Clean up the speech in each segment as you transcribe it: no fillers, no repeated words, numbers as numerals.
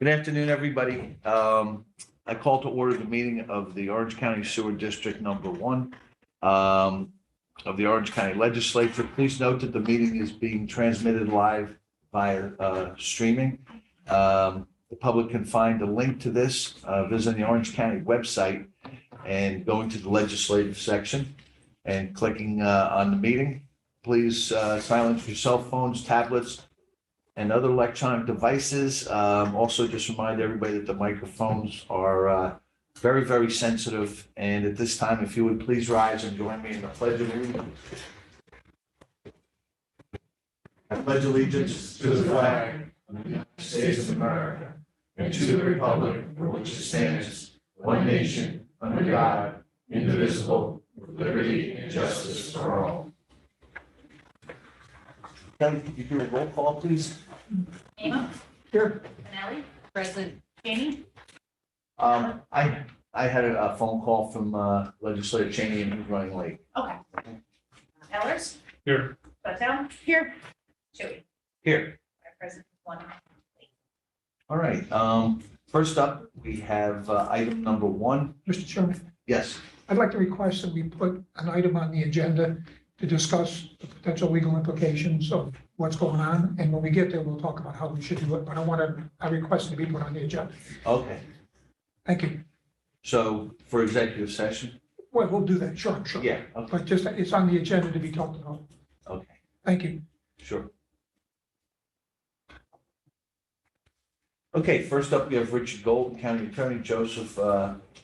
Good afternoon, everybody. I call to order the meeting of the Orange County Sewer District #1 of the Orange County Legislature. Please note that the meeting is being transmitted live via streaming. The public can find a link to this visiting the Orange County website and going to the legislative section and clicking on the meeting. Please silence your cell phones, tablets, and other electronic devices. Also, just remind everybody that the microphones are very, very sensitive. And at this time, if you would please rise and join me in the Pledge of Allegiance. I pledge allegiance to the flag of the United States of America and to the republic for which it stands, one nation, under God, indivisible, with liberty and justice for all. Could you do a roll call, please? Amo? Here. Manelli? President Cheney? I had a phone call from Legislator Cheney and he's running late. Okay. Ellers? Here. Patel? Here. Joey? Here. President one. All right. First up, we have item number 1. Mr. Chairman, Yes. I'd like to request that we put an item on the agenda to discuss the potential legal implications of what's going on. And when we get there, we'll talk about how we should do it. But I request to be put on the agenda. Okay. Thank you. So for executive session? Well, we'll do that. Sure, sure. Yeah. Okay. But just, it's on the agenda to be talked about. Okay. Thank you. Sure. Okay. First up, we have Richard Golden, County Attorney, Joseph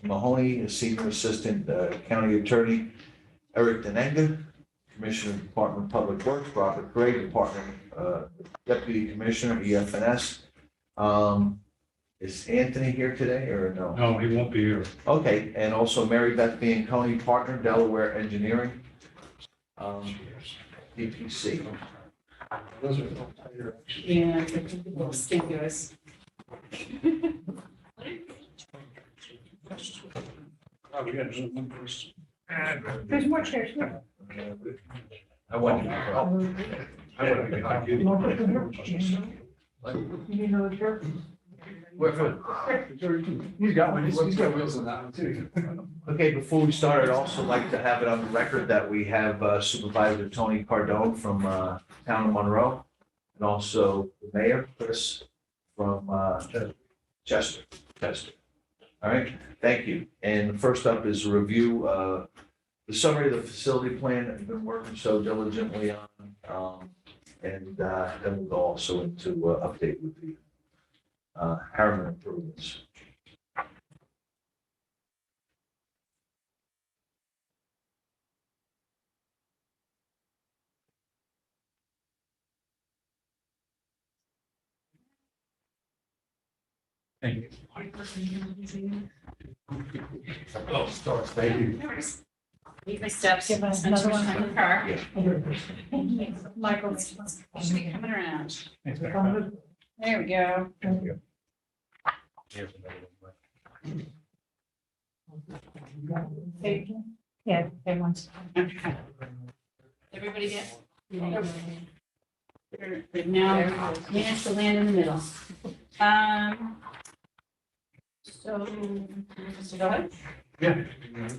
Mahoney, Senior Assistant County Attorney, Eric Denenga, Commissioner of Department of Public Works, Robert Gray, Department Deputy Commissioner, EF&S. Is Anthony here today or no? No, he won't be here. Okay, and also Mary Beth Bianconi, Partner, Delaware Engineering, DPC. Yeah, people stimulus. Oh, we got just one person. There's more chairs. I want you to I wouldn't be like you. You need another chair? He's got one. He's got wheels on that one too. Okay, before we start, I'd also like to have it on the record that we have Supervisor Tony Cardone from Town of Monroe, and also the Mayor, Chris, from Chester. All right, thank you. And first up is a review, the summary of the facility plan that we've been working so diligently on. And then we'll go also into update with the Harriman improvements. Thank you. Oh, stars, thank you. Leave my steps. Give us another one. In the car. Yeah. Michael. Should be coming around. Thanks, man. There we go. Thank you. Here's another one. Yeah, everyone's. Everybody get? Now, manage to land in the middle. So go ahead. Yeah.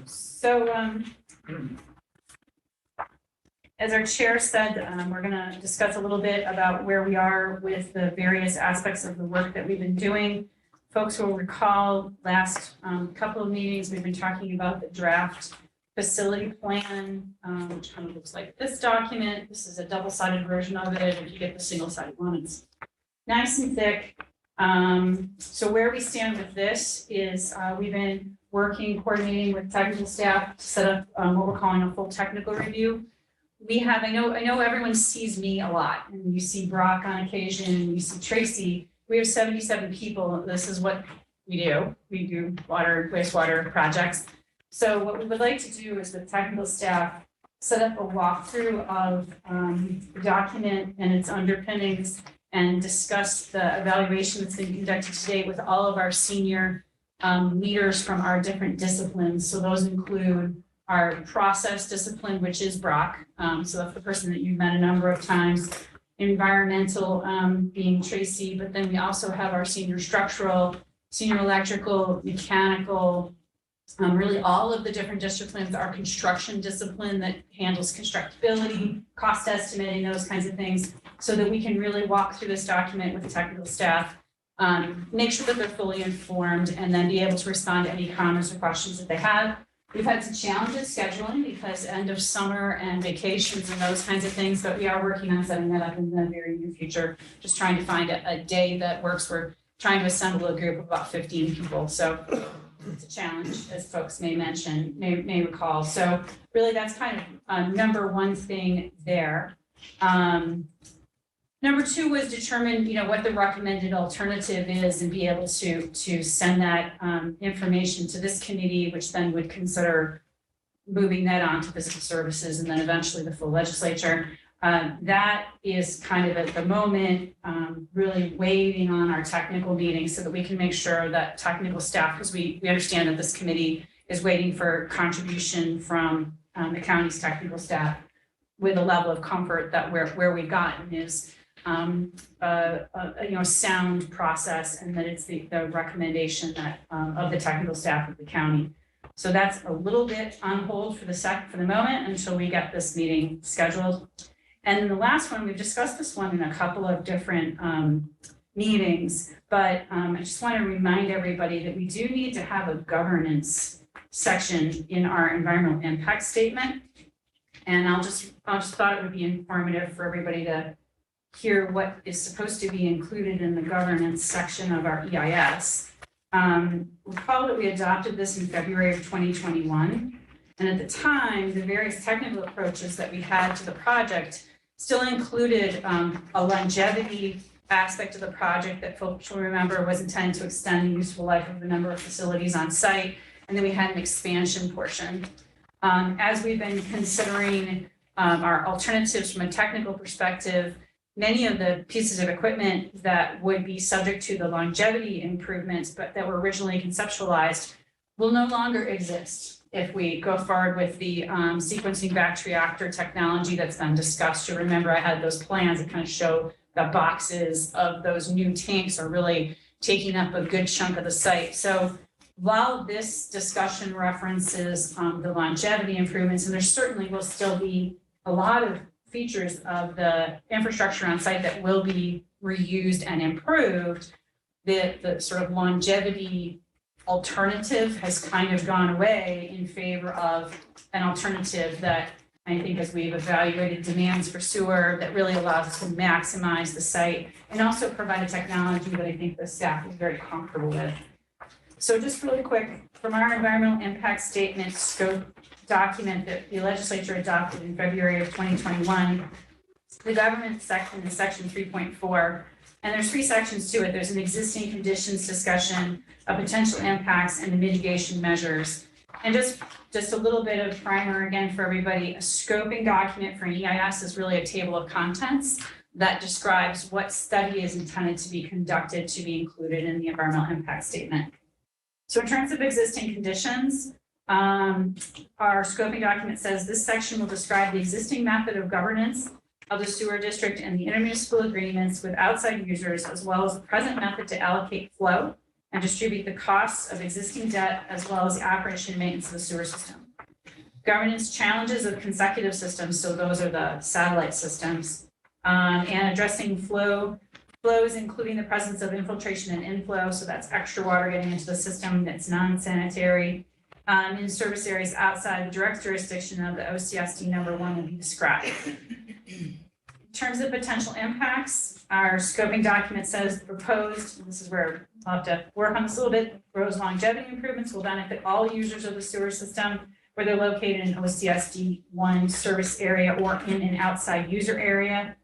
So, as our chair said, we're going to discuss a little bit about where we are with the various aspects of the work that we've been doing. Folks will recall last couple of meetings, we've been talking about the draft facility plan, which kind of looks like this document. This is a double-sided version of it. If you get the single-sided one, it's nice and thick. So where we stand with this is we've been working, coordinating with technical staff to set up what we're calling a full technical review. We have, I know everyone sees me a lot, and you see Brock on occasion, and you see Tracy. We have 77 people. This is what we do. We do water, wastewater projects. So what we would like to do is with technical staff, set up a walkthrough of the document and its underpinnings and discuss the evaluation that's been conducted today with all of our senior leaders from our different disciplines. So those include our process discipline, which is Brock. So that's the person that you've met a number of times. environmental, being Tracy, but then we also have our senior structural, senior electrical, mechanical, really all of the different disciplines, our construction discipline that handles constructability, cost estimating, those kinds of things, so that we can really walk through this document with the technical staff, make sure that they're fully informed, and then be able to respond to any comments or questions that they have. We've had some challenges scheduling because end of summer and vacations and those kinds of things, but we are working on setting that up in the very near future, just trying to find a day that works. We're trying to assemble a group of about 15 people, so it's a challenge, as folks may recall. So really, that's kind of number one thing there. Number two was determine, what the recommended alternative is and be able to send that information to this committee, which then would consider moving that on to physical services and then eventually the full legislature. That is kind of at the moment really waiting on our technical meetings so that we can make sure that technical staff, because we understand that this committee is waiting for contribution from the county's technical staff with a level of comfort that where we've gotten is a sound process, and that it's the recommendation that of the technical staff of the county. So that's a little bit on hold for the moment until we get this meeting scheduled. And then the last one, we've discussed this one in a couple of different meetings, but I just want to remind everybody that we do need to have a governance section in our environmental impact statement. And I just thought it would be informative for everybody to hear what is supposed to be included in the governance section of our EIS. Recall that we adopted this in February of 2021. And at the time, the various technical approaches that we had to the project still included a longevity aspect of the project that folks will remember was intended to extend the useful life of the number of facilities on site. And then we had an expansion portion. As we've been considering our alternatives from a technical perspective, many of the pieces of equipment that would be subject to the longevity improvements, but that were originally conceptualized, will no longer exist if we go forward with the sequencing batch reactor technology that's been discussed. You remember I had those plans that kind of show the boxes of those new tanks are really taking up a good chunk of the site. So while this discussion references the longevity improvements, and there certainly will still be a lot of features of the infrastructure on site that will be reused and improved, the sort of longevity alternative has kind of gone away in favor of an alternative that I think, as we've evaluated demands for sewer, that really allows us to maximize the site and also provide a technology that I think the staff is very comfortable with. So just really quick, from our environmental impact statement scope document that the legislature adopted in February of 2021, the government section is section 3.4, and there's 3 sections to it. There's an existing conditions discussion, of potential impacts, and the mitigation measures. And just a little bit of primer again for everybody, a scoping document for an EIS is really a table of contents that describes what study is intended to be conducted to be included in the environmental impact statement. So in terms of existing conditions, our scoping document says this section will describe the existing method of governance of the sewer district and the intermunicipal agreements with outside users, as well as the present method to allocate flow and distribute the costs of existing debt, as well as the operation and maintenance of the sewer system. Governance challenges of consecutive systems, so those are the satellite systems, and addressing flows, including the presence of infiltration and inflow, so that's extra water getting into the system that's non-sanitary, in service areas outside the direct jurisdiction of the OCSD number 1 will be described. In terms of potential impacts, our scoping document says the proposed, this is where I'll have to work on this a little bit, proposed longevity improvements will benefit all users of the sewer system, whether located in OCSD 1 service area or in an outside user area.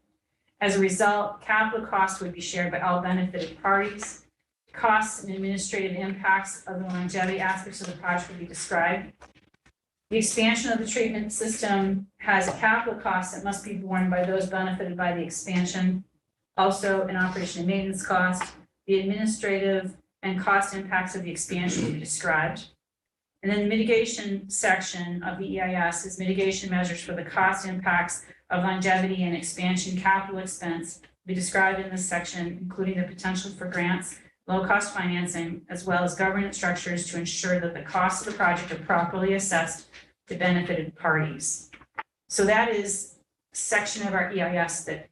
As a result, capital costs would be shared by all benefited parties. Costs and administrative impacts of the longevity aspects of the project will be described. The expansion of the treatment system has a capital cost that must be borne by those benefited by the expansion. Also, an operation and maintenance cost. The administrative and cost impacts of the expansion will be described. And then the mitigation section of the EIS is mitigation measures for the cost impacts of longevity and expansion capital expense be described in this section, including the potential for grants, low-cost financing, as well as governance structures to ensure that the costs of the project are properly assessed to benefited parties. So that is a section of our EIS that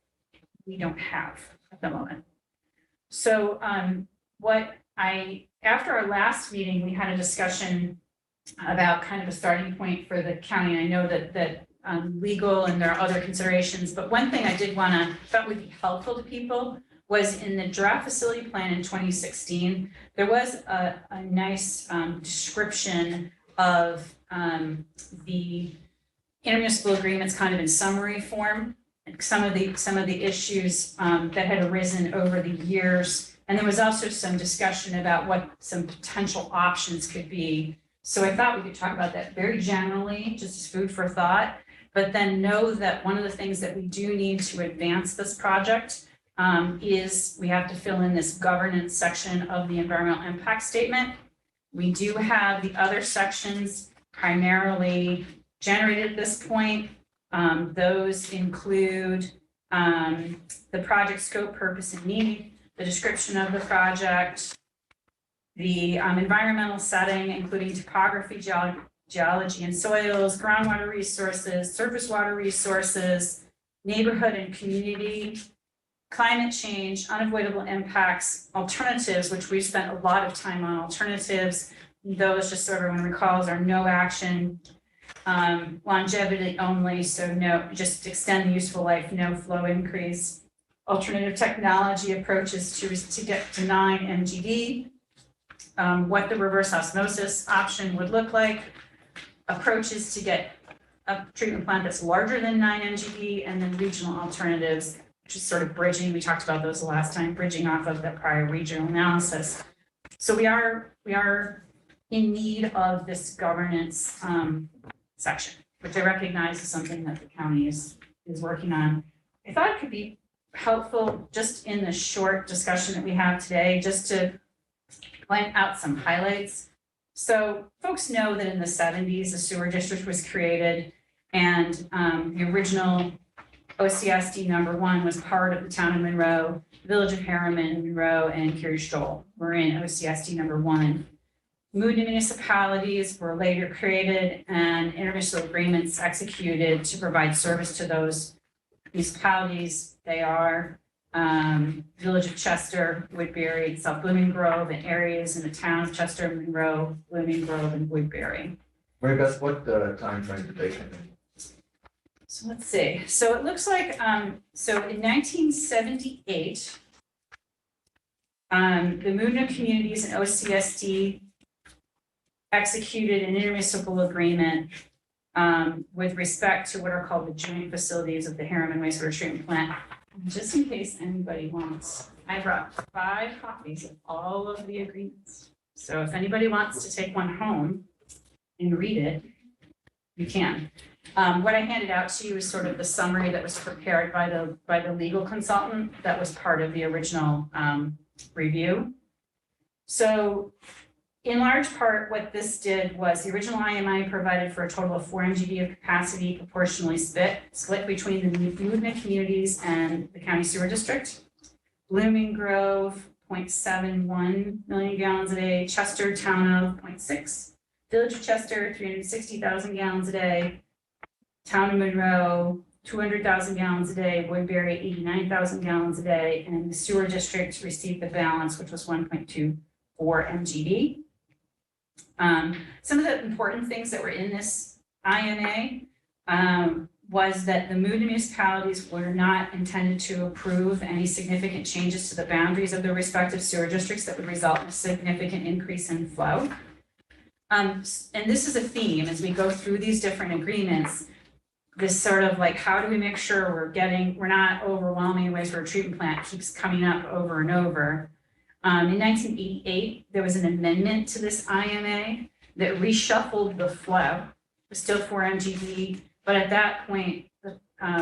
we don't have at the moment. So after our last meeting, we had a discussion about kind of a starting point for the county. I know that legal and there are other considerations, but one thing I did thought would be helpful to people was in the draft facility plan in 2016, there was a nice description of the intermunicipal agreements kind of in summary form, some of the issues that had arisen over the years. And there was also some discussion about what some potential options could be. So I thought we could talk about that very generally, just as food for thought, but then know that one of the things that we do need to advance this project is we have to fill in this governance section of the environmental impact statement. We do have the other sections primarily generated at this point. Those include the project scope, purpose, and need, the description of the project, the environmental setting, including topography, geology and soils, groundwater resources, surface water resources, neighborhood and community, climate change, unavoidable impacts, alternatives, which we've spent a lot of time on alternatives. Those, just so everyone recalls, are no action, longevity only, so no, just extend the useful life, no flow increase, alternative technology approaches to get to 9 MGD, what the reverse osmosis option would look like, approaches to get a treatment plant that's larger than 9 MGD, and then regional alternatives, which is sort of bridging. We talked about those the last time, bridging off of the prior regional analysis. So we are in need of this governance section, which I recognize is something that the county is working on. I thought it could be helpful just in the short discussion that we have today, just to point out some highlights. So folks know that in the 70s, a sewer district was created, and the original OCSD #1 was part of the town of Monroe, village of Harriman, Monroe, and Curie-Stoll were in OCSD #1. Mood municipalities were later created and intermunicipal agreements executed to provide service to those municipalities. They are Village of Chester, Woodbury, South Blooming Grove, and areas in the town of Chester, Monroe, Blooming Grove, and Woodbury. Mary Beth, what time frame did they come in? So let's see. So it looks like, so in 1978, the Moodna Communities and OCSD executed an intermunicipal agreement with respect to what are called the joint facilities of the Harriman wastewater treatment plant. Just in case anybody wants, I brought 5 copies of all of the agreements. So if anybody wants to take one home and read it, you can. What I handed out to you is sort of the summary that was prepared by the legal consultant that was part of the original review. So in large part, what this did was the original IMI provided for a total of 4 MGD of capacity proportionally split between the Moodna communities and the county sewer district. Blooming Grove, 0.71 million gallons a day, Chester Town of 0.6, Village of Chester, 360,000 gallons a day, Town of Monroe, 200,000 gallons a day, Woodbury, 89,000 gallons a day, and the sewer district received the balance, which was 1.24 MGD. Some of the important things that were in this IMA was that the Moodna municipalities were not intended to approve any significant changes to the boundaries of their respective sewer districts that would result in a significant increase in flow. And this is a theme as we go through these different agreements, this sort of like, how do we make sure we're not overwhelming a wastewater treatment plant keeps coming up over and over. In 1988, there was an amendment to this IMA that reshuffled the flow. It was still 4 MGD, but at that point,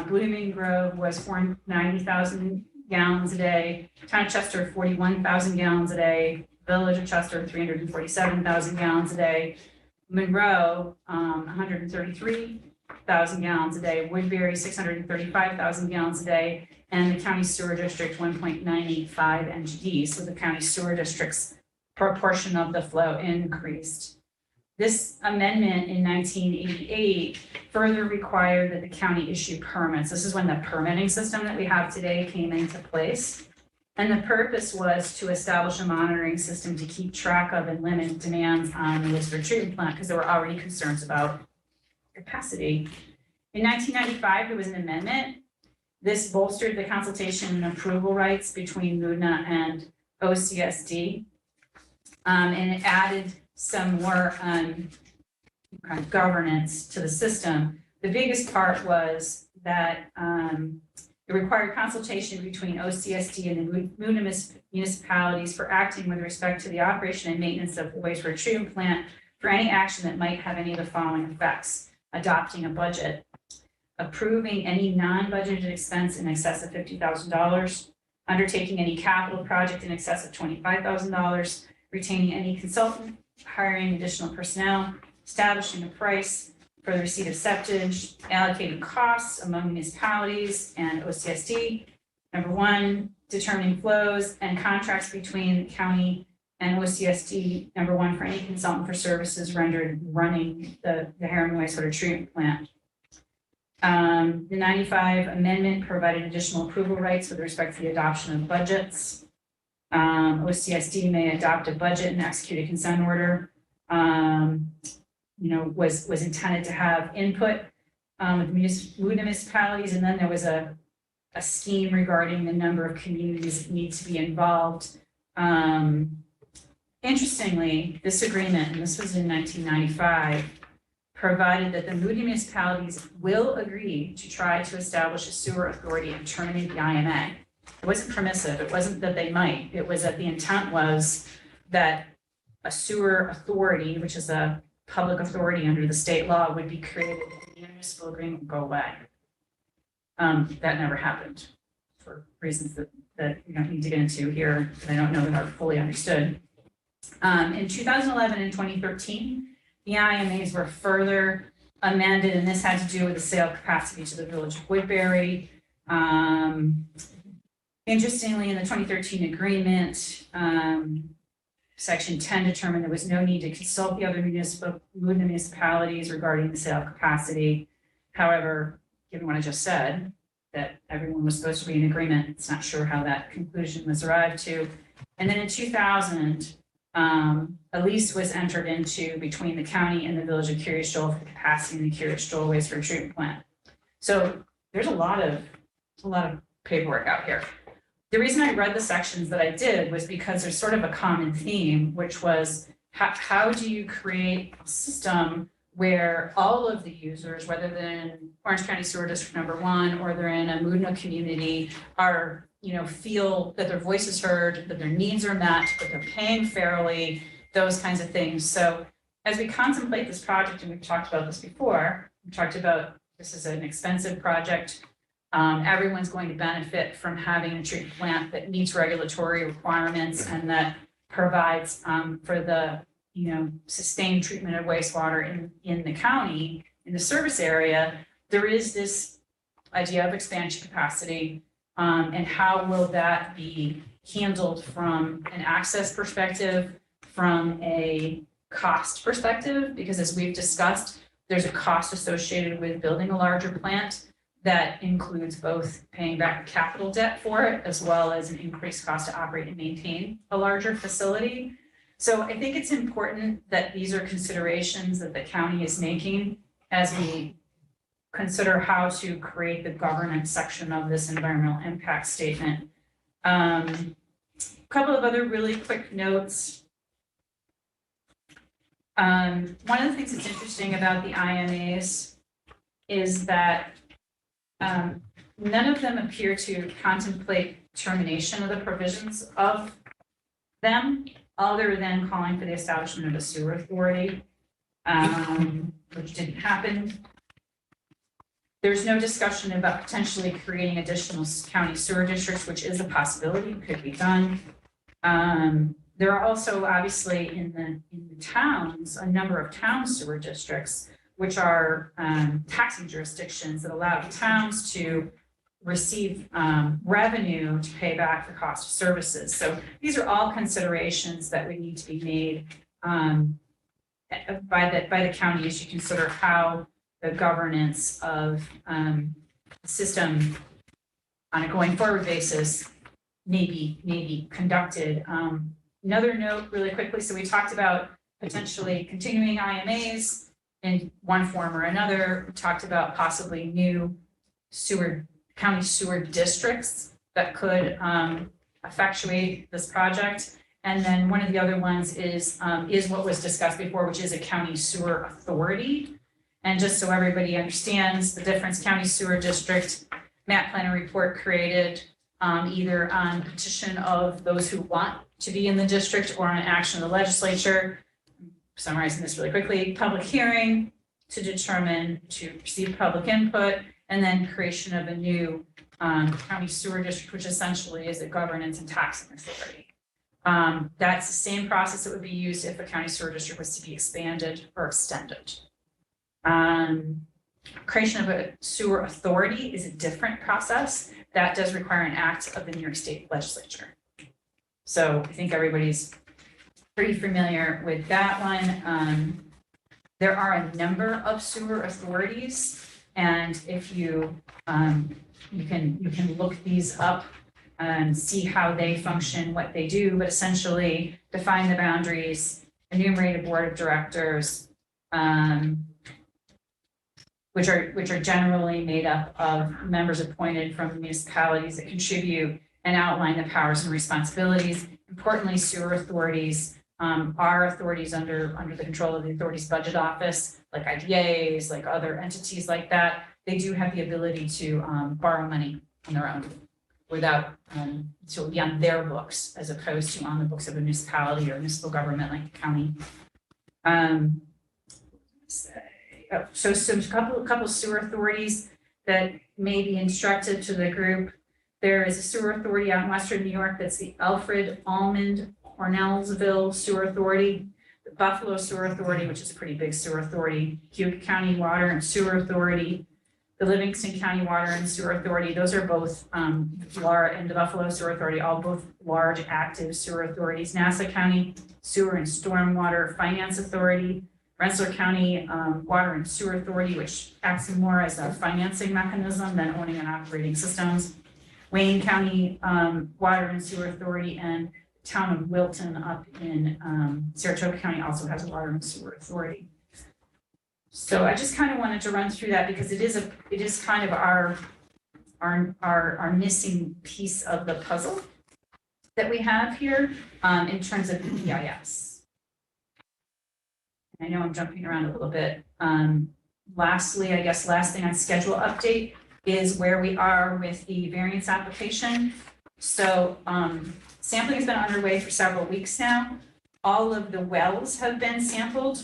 Blooming Grove was 490,000 gallons a day, Town of Chester 41,000 gallons a day, Village of Chester 347,000 gallons a day, Monroe, 133,000 gallons a day, Woodbury, 635,000 gallons a day, and the county sewer district, 1.985 NGD. So the county sewer district's proportion of the flow increased. This amendment in 1988 further required that the county issue permits. This is when the permitting system that we have today came into place. And the purpose was to establish a monitoring system to keep track of and limit demands on the wastewater treatment plant because there were already concerns about capacity. In 1995, there was an amendment. This bolstered the consultation and approval rights between MUDNA and OCSD. And it added some more kind of governance to the system. The biggest part was that it required consultation between OCSD and the MUDNA municipalities for acting with respect to the operation and maintenance of the wastewater treatment plant for any action that might have any of the following effects: adopting a budget, approving any non-budgeted expense in excess of $50,000, undertaking any capital project in excess of $25,000, retaining any consultant, hiring additional personnel, establishing a price for the receipt of septage, allocating costs among municipalities and OCSD. Number one, determining flows and contracts between the county and OCSD. Number one, for any consultant for services rendered running the Harriman wastewater treatment plant. The 95 amendment provided additional approval rights with respect to the adoption of budgets. OCSD may adopt a budget and execute a consent order. Was intended to have input with municipalities, and then there was a scheme regarding the number of communities that need to be involved. Interestingly, this agreement, and this was in 1995, provided that the Moody municipalities will agree to try to establish a sewer authority and terminate the IMA. It wasn't permissive. It wasn't that they might. It was that the intent was that a sewer authority, which is a public authority under the state law, would be created and the municipal agreement would go away. That never happened for reasons that we don't need to get into here, that I don't know that are fully understood. In 2011 and 2013, the IMAs were further amended, and this had to do with the sale capacity to the village of Woodbury. Interestingly, in the 2013 agreement, Section 10 determined there was no need to consult the other municipalities regarding the sale capacity. However, given what I just said, that everyone was supposed to be in agreement, it's not sure how that conclusion was arrived to. And then in 2000, a lease was entered into between the county and the village of Curious Shoal for the capacity in the Curious Shoal wastewater treatment plant. So there's a lot of paperwork out here. The reason I read the sections that I did was because there's sort of a common theme, which was how do you create a system where all of the users, whether they're in Orange County Sewer District number 1 or they're in a MUDNA community, are, feel that their voice is heard, that their needs are met, that they're paying fairly, those kinds of things. So as we contemplate this project, and we've talked about this before, we talked about this is an expensive project. Everyone's going to benefit from having a treatment plant that meets regulatory requirements and that provides for the sustained treatment of wastewater in the county, in the service area. There is this idea of expansion capacity, and how will that be handled from an access perspective, from a cost perspective, because as we've discussed, there's a cost associated with building a larger plant that includes both paying back the capital debt for it, as well as an increased cost to operate and maintain a larger facility. So I think it's important that these are considerations that the county is making as we consider how to create the governance section of this environmental impact statement. Couple of other really quick notes. One of the things that's interesting about the IMAs is that none of them appear to contemplate termination of the provisions of them, other than calling for the establishment of a sewer authority, which didn't happen. There's no discussion about potentially creating additional county sewer districts, which is a possibility, could be done. There are also obviously in the towns, a number of town sewer districts, which are taxing jurisdictions that allow towns to receive revenue to pay back the cost of services. So these are all considerations that would need to be made by the county as you consider how the governance of the system on a going forward basis may be conducted. Another note really quickly, so we talked about potentially continuing IMAs in one form or another. We talked about possibly new county sewer districts that could effectuate this project. And then one of the other ones is what was discussed before, which is a county sewer authority. And just so everybody understands the difference, county sewer district, map plan and report created either on petition of those who want to be in the district or on action of the legislature. Summarizing this really quickly, public hearing to receive public input, and then creation of a new county sewer district, which essentially is a governance and taxing authority. That's the same process that would be used if a county sewer district was to be expanded or extended. Creation of a sewer authority is a different process that does require an act of the New York State Legislature. So I think everybody's pretty familiar with that one. There are a number of sewer authorities, and if you can look these up and see how they function, what they do, but essentially define the boundaries, enumerate a board of directors, which are generally made up of members appointed from municipalities that contribute, and outline the powers and responsibilities. Importantly, sewer authorities are authorities under the control of the authorities budget office, like IDAs, like other entities like that. They do have the ability to borrow money on their own without, so be on their books as opposed to on the books of a municipality or municipal government like the county. So some couple sewer authorities that may be instructive to the group. There is a sewer authority out in Western New York that's the Alfred Almond Cornellsville Sewer Authority, the Buffalo Sewer Authority, which is a pretty big sewer authority, Cuyahoga County Water and Sewer Authority, the Livingston County Water and Sewer Authority. Those are both Laura and the Buffalo Sewer Authority, all both large active sewer authorities. Nassau County Sewer and Stormwater Finance Authority, Rensselaer County Water and Sewer Authority, which acts more as a financing mechanism than owning and operating systems. Wayne County Water and Sewer Authority, and the town of Wilton up in Saratoga County also has a water and sewer authority. So I just kind of wanted to run through that because it is kind of our missing piece of the puzzle that we have here in terms of EIS. I know I'm jumping around a little bit. Lastly, I guess last thing on schedule update is where we are with the variance application. So sampling has been underway for several weeks now. All of the wells have been sampled.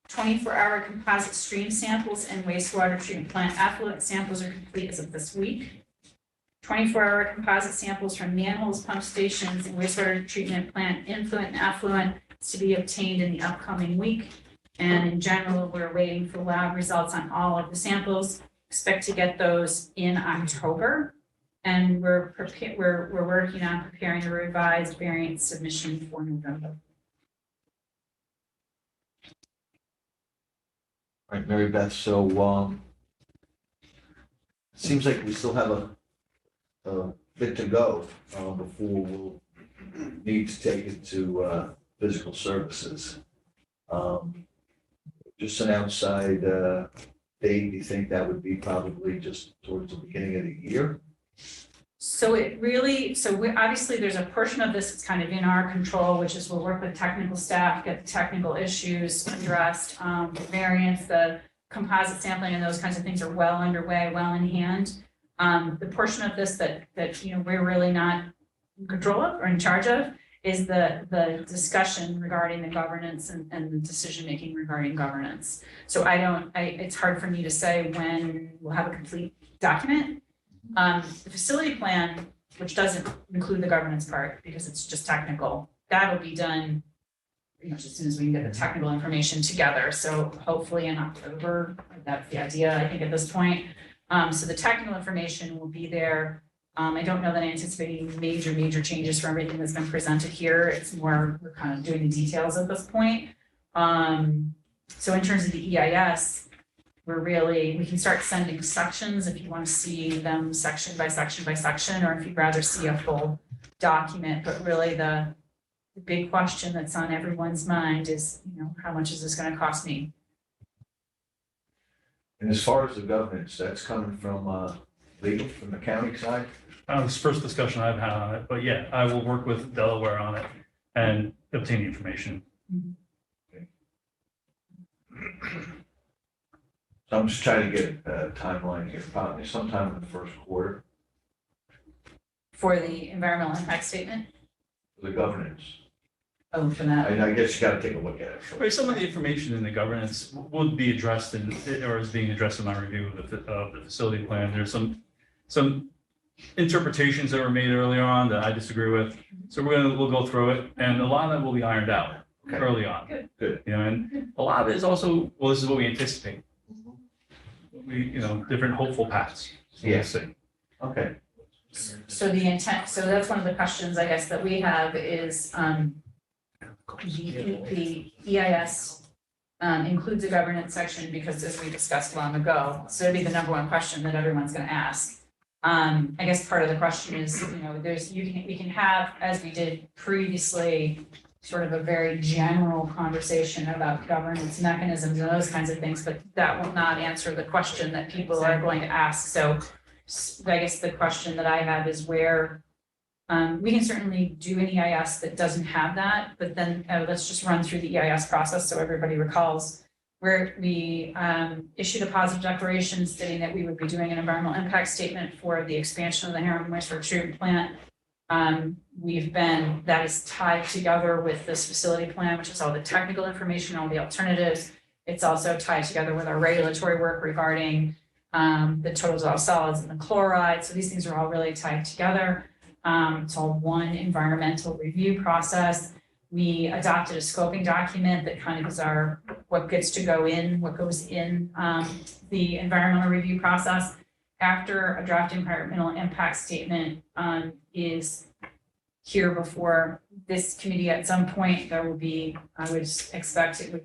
24-hour composite stream samples and wastewater treatment plant effluent samples are complete as of this week. 24-hour composite samples from manholes, pump stations, and wastewater treatment plant influent and effluent is to be obtained in the upcoming week. And in general, we're waiting for lab results on all of the samples. Expect to get those in October. And we're working on preparing a revised variance submission for November. All right, Mary Beth, so it seems like we still have a bit to go before we'll need to take it to physical services. Just an outside date, do you think that would be probably just towards the beginning of the year? So obviously there's a portion of this that's kind of in our control, which is we'll work with technical staff, get the technical issues addressed. The variance, the composite sampling and those kinds of things are well underway, well in hand. The portion of this that we're really not in control of or in charge of is the discussion regarding the governance and the decision-making regarding governance. So it's hard for me to say when we'll have a complete document. The facility plan, which doesn't include the governance part because it's just technical, that'll be done pretty much as soon as we can get the technical information together. So hopefully in October, that's the idea, I think, at this point. So the technical information will be there. I don't know that I anticipate any major changes from everything that's been presented here. It's more, we're kind of doing the details at this point. So in terms of the EIS, we can start sending sections if you want to see them section by section by section, or if you'd rather see a full document. But really the big question that's on everyone's mind is, how much is this going to cost me? And as far as the governance, that's coming from legal, from the county side? This is the first discussion I've had on it, but yeah, I will work with Delaware on it and obtain the information. So I'm just trying to get a timeline here, probably sometime in the first quarter For the environmental impact statement? for the governance. Oh, for that. I guess you gotta take a look at it. Right, some of the information in the governance would be addressed or is being addressed in my review of the facility plan. There's some interpretations that were made earlier on that I disagree with. So we'll go through it, and a lot of that will be ironed out Okay. early on. Good. And a lot of it is also, well, this is what we anticipate. Different hopeful paths. So we'll see. Okay, So the intent, so that's one of the questions, I guess, that we have is, the EIS includes a governance section because, as we discussed long ago, so it'd be the number one question that everyone's gonna ask. I guess part of the question is, we can have, as we did previously, sort of a very general conversation about governance mechanisms and those kinds of things, but that will not answer the question that people are going to ask. So I guess the question that I have is where, we can certainly do an EIS that doesn't have that, but then let's just run through the EIS process so everybody recalls. Where we issued a positive declaration stating that we would be doing an environmental impact statement for the expansion of the Harriman wastewater treatment plant. That is tied together with this facility plan, which is all the technical information, all the alternatives. It's also tied together with our regulatory work regarding the total dissolved solids and the chloride. So these things are all really tied together. It's all one environmental review process. We adopted a scoping document that kind of is what gets to go in, what goes in the environmental review process. After a draft environmental impact statement is here before this committee at some point, there will be, I would expect it would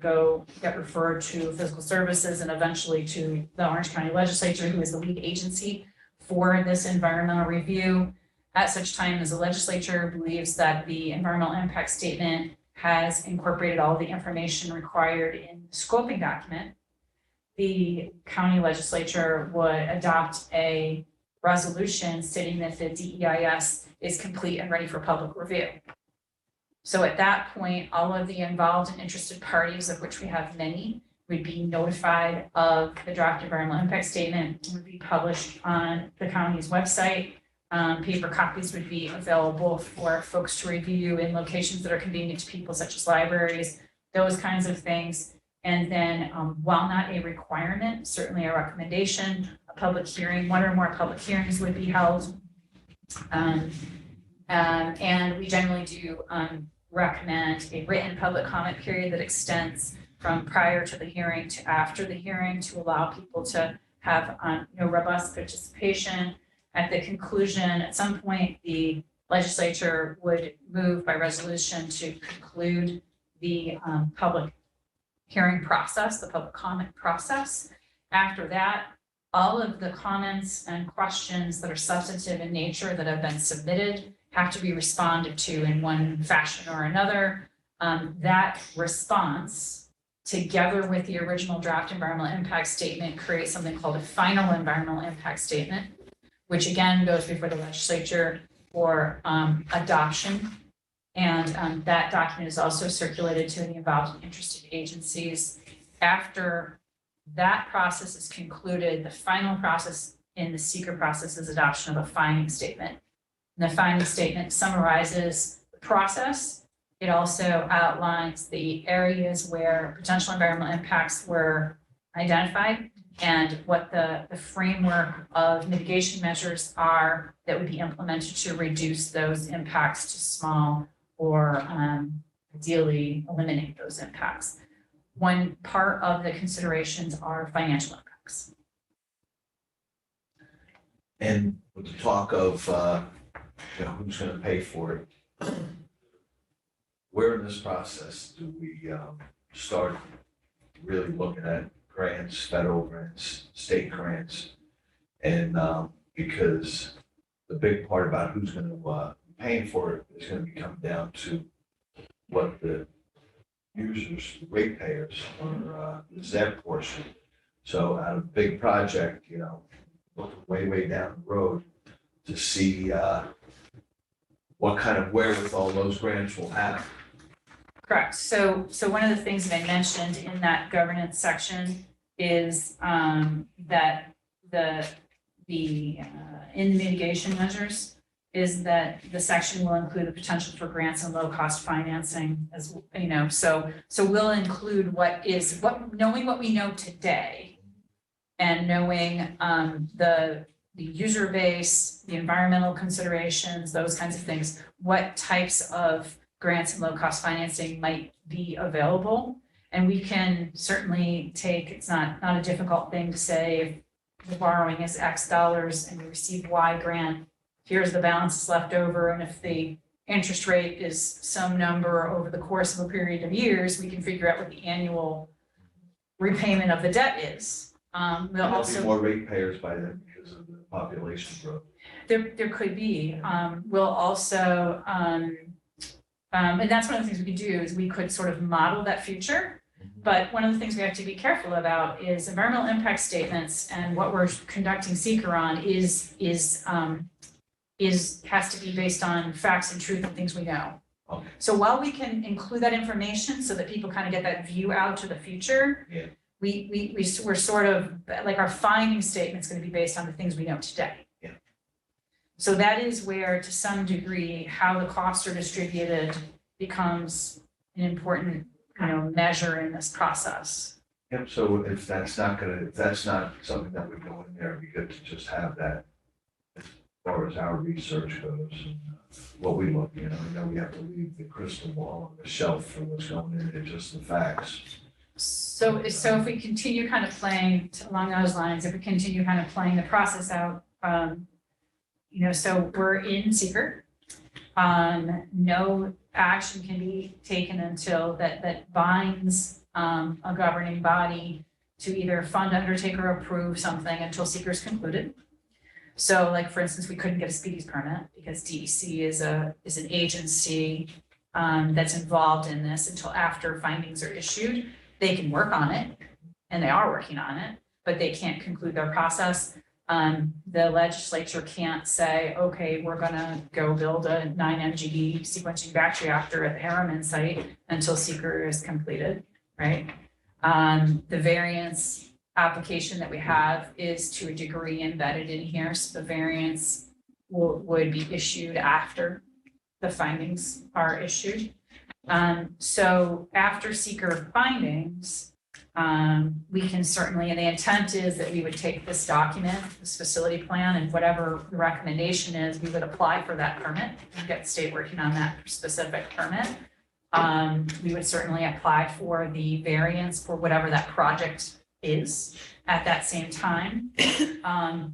get referred to fiscal services and eventually to the Orange County Legislature, who is the lead agency for this environmental review. At such time as the legislature believes that the environmental impact statement has incorporated all the information required in the scoping document, the county legislature would adopt a resolution stating that the DEIS is complete and ready for public review. So at that point, all of the involved and interested parties, of which we have many, would be notified of the draft environmental impact statement, would be published on the county's website. Paper copies would be available for folks to review in locations that are convenient to people, such as libraries, those kinds of things. And then, while not a requirement, certainly a recommendation, a public hearing, one or more public hearings would be held. And we generally do recommend a written public comment period that extends from prior to the hearing to after the hearing to allow people to have robust participation. At the conclusion, at some point, the legislature would move by resolution to conclude the public hearing process, the public comment process. After that, all of the comments and questions that are substantive in nature that have been submitted have to be responded to in one fashion or another. That response, together with the original draft environmental impact statement, creates something called a final environmental impact statement, which again goes before the legislature for adoption. And that document is also circulated to the involved and interested agencies. After that process is concluded, the final process in the seeker process is adoption of a finding statement. And the finding statement summarizes the process. It also outlines the areas where potential environmental impacts were identified and what the framework of mitigation measures are that would be implemented to reduce those impacts to small or ideally eliminate those impacts. One part of the considerations are financial impacts. And with the talk of, who's gonna pay for it, where in this process do we, start really looking at grants, federal grants, state grants? And, because the big part about who's gonna, be paying for it is gonna be come down to what the users, ratepayers, or, is their portion. So out of a big project, looking way down the road to see what kind of wherewithal those grants will have. Correct. So one of the things that I mentioned in that governance section is that in the mitigation measures is that the section will include the potential for grants and low-cost financing as, so we'll include knowing what we know today and knowing the user base, the environmental considerations, those kinds of things, what types of grants and low-cost financing might be available. And we can certainly it's not a difficult thing to say, if the borrowing is X dollars and we receive Y grant, here's the balance left over. And if the interest rate is some number over the course of a period of years, we can figure out what the annual repayment of the debt is. We'll There'll also. be more ratepayers by then because of the population growth. There could be. We'll also, and that's one of the things we could do is we could sort of model that future. But one of the things we have to be careful about is environmental impact statements, and what we're conducting seeker on has to be based on facts and truth and things we know. Okay. So while we can include that information so that people kind of get that view out to the future, Yeah. we're sort of like our finding statement's going to be based on the things we know today. Yeah. So that is where, to some degree, how the costs are distributed becomes an important, measure in this process. Yep, so if that's not something that would go in there, it'd be good to just have that as far as our research goes and what we look, we have to leave the crystal ball on the shelf for what's going in, it's just the facts. So if we continue kind of playing along those lines, if we continue kind of playing the process out, so we're in seeker. No action can be taken until that binds a governing body to either fund, undertake, or approve something until seeker is concluded. So like, for instance, we couldn't get a speedies permit because DEC is an agency that's involved in this until after findings are issued. They can work on it, and they are working on it, but they can't conclude their process. The legislature can't say, okay, we're gonna go build a 9 MGD sequencing batch reactor at the Harriman site until seeker is completed, right? The variance application that we have is to a degree embedded in here, so the variance would be issued after the findings are issued. So after seeker findings, we can certainly, and the intent is that we would take this document, this facility plan, and whatever the recommendation is, we would apply for that permit and get the state working on that specific permit. We would certainly apply for the variance for whatever that project is at that same time.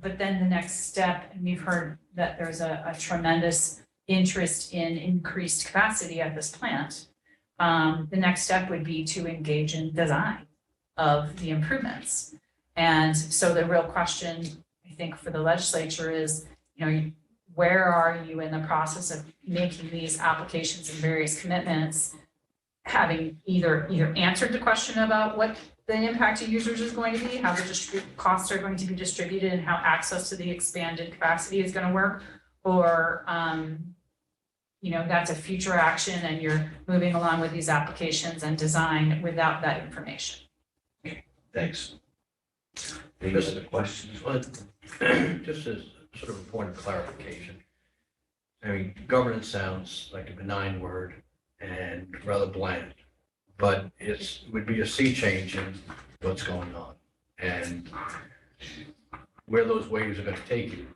But then the next step, and we've heard that there's a tremendous interest in increased capacity at this plant. The next step would be to engage in design of the improvements. And so the real question, I think, for the legislature is, where are you in the process of making these applications and various commitments, having either answered the question about what the impact to users is going to be, how the costs are going to be distributed, and how access to the expanded capacity is going to work, or that's a future action and you're moving along with these applications and design without that information. Thanks. Any other questions? But just as sort of a point of clarification, I mean, governance sounds like a benign word and rather bland, but it would be a sea change in what's going on and where those waves are going to take you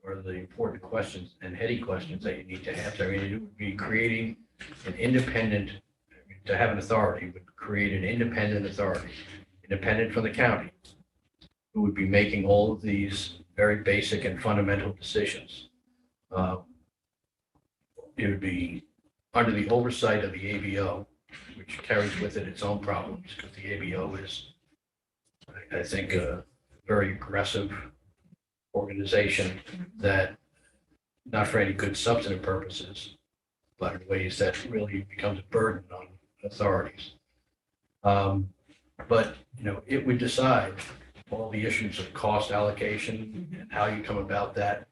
are the important questions and heady questions that you need to answer. I mean, it would be creating an independent, to have an authority would create an independent authority, independent from the county, who would be making all of these very basic and fundamental decisions. It would be under the oversight of the ABO, which carries with it its own problems, because the ABO is, I think, a very aggressive organization that, not for any good substantive purposes, but in ways that really becomes a burden on authorities. But, it would decide all the issues of cost allocation and how you come about that.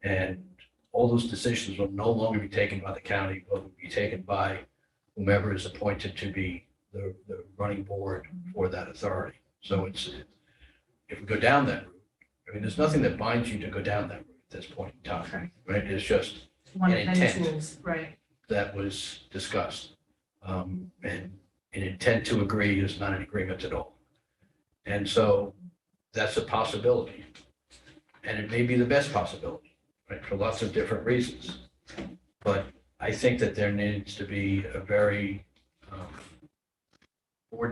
And all those decisions will no longer be taken by the county, but will be taken by whomever is appointed to be the running board for that authority. So if we go down that route, there's nothing that binds you to go down that route at this point in time, right? It's just One of an many intent. tools, right? That was discussed. And an intent to agree is not an agreement at all. And so that's a possibility. And it may be the best possibility, right, for lots of different reasons. But I think that there needs to be a very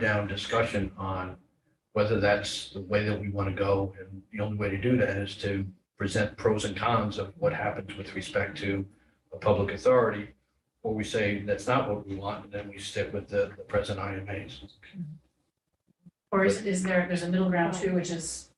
down discussion on whether that's the way that we want to go. And the only way to do that is to present pros and cons of what happens with respect to a public authority, or we say that's not what we want, and then we stick with the present IMAs. Or there's a middle ground too, which is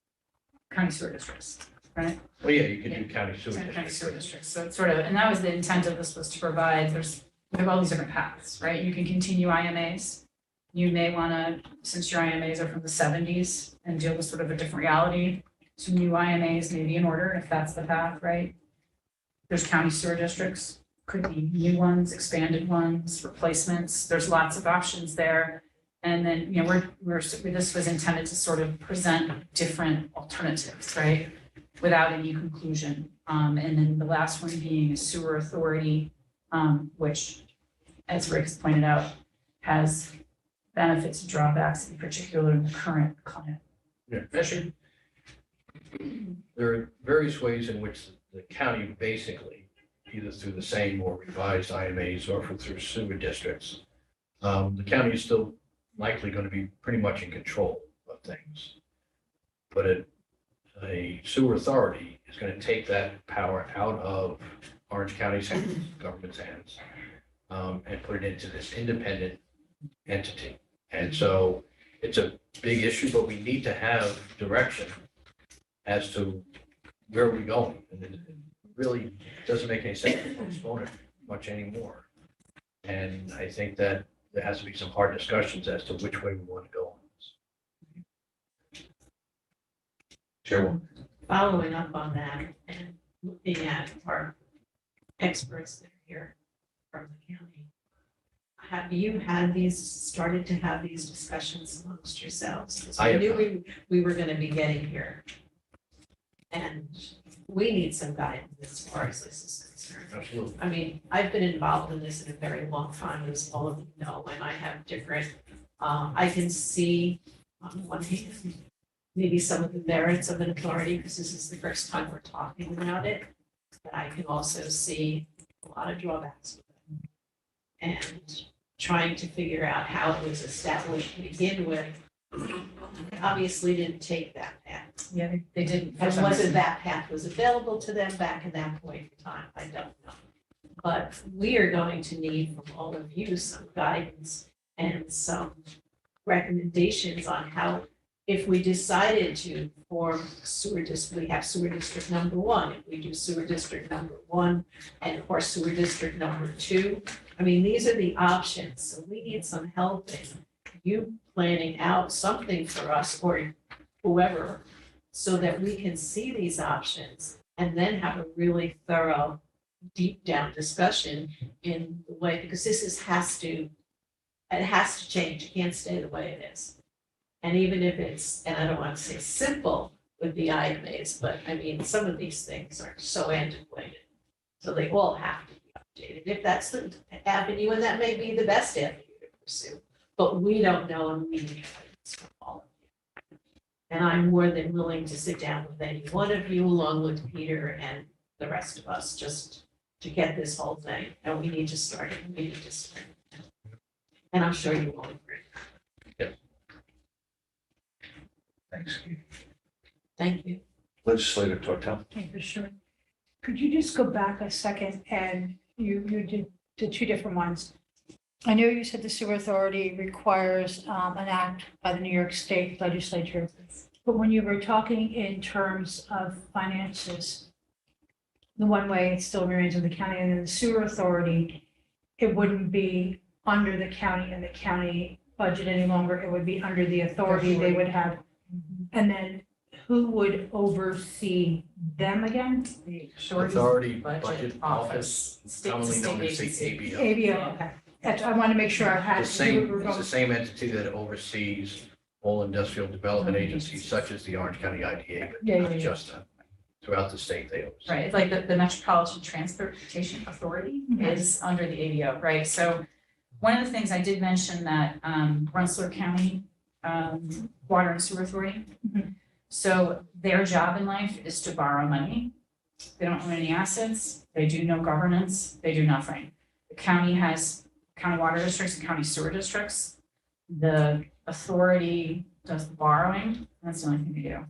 county sewer districts, right? Well, yeah, you could do county sewer County sewer districts. districts, so it's sort of, and that was the intent of this, was to provide, we have all these different paths, right? You can continue IMAs. You may want to, since your IMAs are from the 70s and deal with sort of a different reality, some new IMAs may be in order if that's the path, right? There's county sewer districts, could be new ones, expanded ones, replacements. There's lots of options there. And then, this was intended to sort of present different alternatives, right? Without any conclusion. And then the last one being a sewer authority, which, as Rick has pointed out, has benefits and drawbacks, in particular in the current climate. Yeah, actually, there are various ways in which the county basically, either through the same or revised IMAs or through sewer districts, the county is still likely going to be pretty much in control of things. But a sewer authority is going to take that power out of Orange County's hands, government's hands, and put it into this independent entity. And so it's a big issue, but we need to have direction as to where we're going. And it really doesn't make any sense to postpone it much anymore. And I think that there has to be some hard discussions as to which way we want to go on this. Chairwoman. Following up on that and looking at our experts that are here from the county, have you started to have these discussions amongst yourselves? 'Cause I we have knew we were gonna be getting here. And we need some guidance as far as this is concerned. Absolutely. I mean, I've been involved in this in a very long time, as all of you know, and I have different, I can see on one hand, maybe some of the merits of an authority, because this is the first time we're talking about it. But I can also see a lot of drawbacks with it. And trying to figure out how it was established to begin with, obviously didn't take that path. Yeah, they didn't. And whether that path was available to them back in that point in time, I don't know. But we are going to need from all of you some guidance and some recommendations on how, if we decided to form sewer district, we have sewer district number 1, if we do sewer district number 1 and or sewer district number 2. I mean, these are the options. So we need some help in you planning out something for us or whoever, so that we can see these options and then have a really thorough, deep down discussion in the way, because it has to change. It can't stay the way it is. And even if it's, and I don't want to say simple with the IMAs, but I mean, some of these things are so antiquated. So they all have to be updated. If that's the avenue, and that may be the best avenue to pursue, but we don't know, and we need guidance from all of you. And I'm more than willing to sit down with any one of you, along with Peter and the rest of us, just to get this whole thing, and we need to start it, we need to start it. And I'm sure you will agree. Thanks, Keith. Thank you. Legislator Tortel. Okay, for sure. Could you just go back a second and you did the two different ones? I know you said the sewer authority requires an act by the New York State Legislature, but when you were talking in terms of finances, the one way it still remains in the county, and then the sewer authority, it wouldn't be under the county and the county budget any longer, it would be under the authority they would have. And then who would oversee them again? The Authority Budget Budget Office, Office, state to commonly known state as the agency. ABO. ABO, okay. That's, I want to make sure I had. The same, it's the same entity that oversees all industrial development agencies such as the Orange County IDA, Yeah, but yeah, not yeah. just that. Throughout the state, they oversee. Right, it's like the Metropolitan Transportation Authority is under the ADO, right? So one of the things I did mention that Rensselaer County Water and Sewer Authority. Mhm. So their job in life is to borrow money. They don't own any assets, they do no governance, they do nothing. The county has county water districts and county sewer districts. The authority does the borrowing, that's the only thing they do.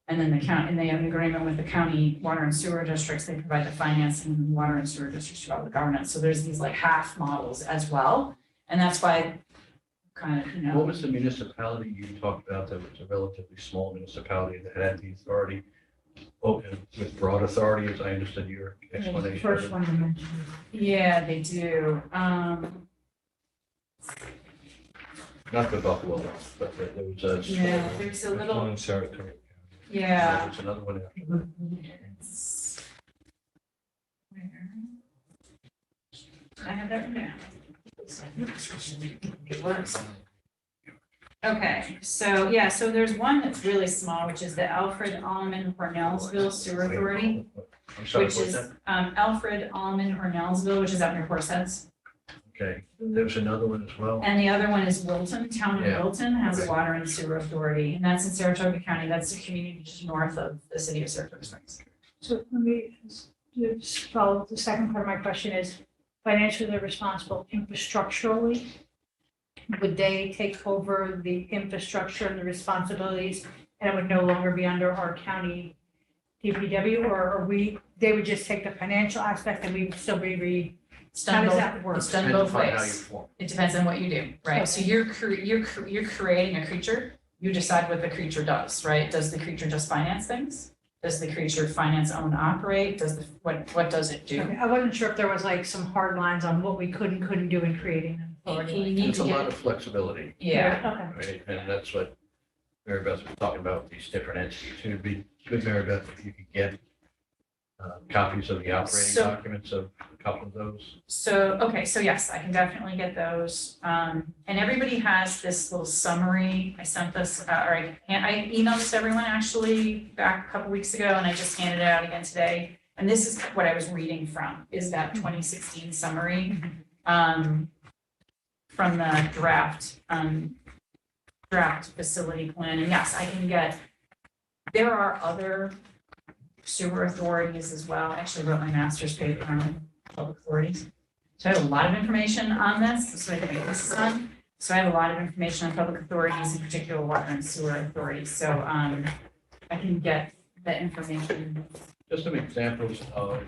And then the county, and they have an agreement with the county water and sewer districts, they provide the financing, and the water and sewer districts do all the governance, so there's these like half models as well. And that's why kind of, you What know, was the municipality you talked about that was a relatively small municipality that had the authority? Oh, and with broad authority, as I understood your The explanation. first one you mentioned. yeah, they do. Not the Buffalo, but there was a. Yeah, there's a little, in Saratoga. yeah. There's another one. It's- Where? I have that down. It was. Okay, so, yeah, so there's one that's really small, which is the Alfred Allman Hornellsville Sewer Authority, I'm sorry, which what's is, that? Alfred Allman Hornellsville, which is out near Horseheads. Okay, there was another one as well. And the other one is Wilton, Town of Yeah. Wilton has a Okay. water and sewer authority, and that's in Saratoga County, that's the community just north of the city of Saratoga Springs. So let me just follow, the second part of my question is financially they're responsible infrastructurally. Would they take over the infrastructure and the responsibilities and it would no longer be under our county DPW, or are we, they would just take the financial aspect and we would still be It's how done does both, that work? it's done Depends both upon how you ways. form. It depends on what you do, right? So you're creating a creature, you decide what the creature does, right? Does the creature just finance things? Does the creature finance, own, operate? Does the, what does it do? Okay, I wasn't sure if there was like some hard lines on what we could and couldn't do in creating an authority. You need It's a to lot get, of flexibility, yeah, Okay. right? And that's what Mary Beth was talking about, these different entities. It would be good, Mary Beth, if you could get copies of the operating So- documents of a couple of those. so, okay, so yes, I can definitely get those. And everybody has this little summary. I sent this, or I emailed this to everyone actually back a couple weeks ago, and I just handed it out again today. And this is what I was reading from, is that 2016 summary from the draft facility plan. And yes, I can get, there are other sewer authorities as well. I actually wrote my master's paper on public authorities. So I have a lot of information on this, this is what I think this is on. So I have a lot of information on public authorities, in particular water and sewer authorities, so I can get that information. Just some examples of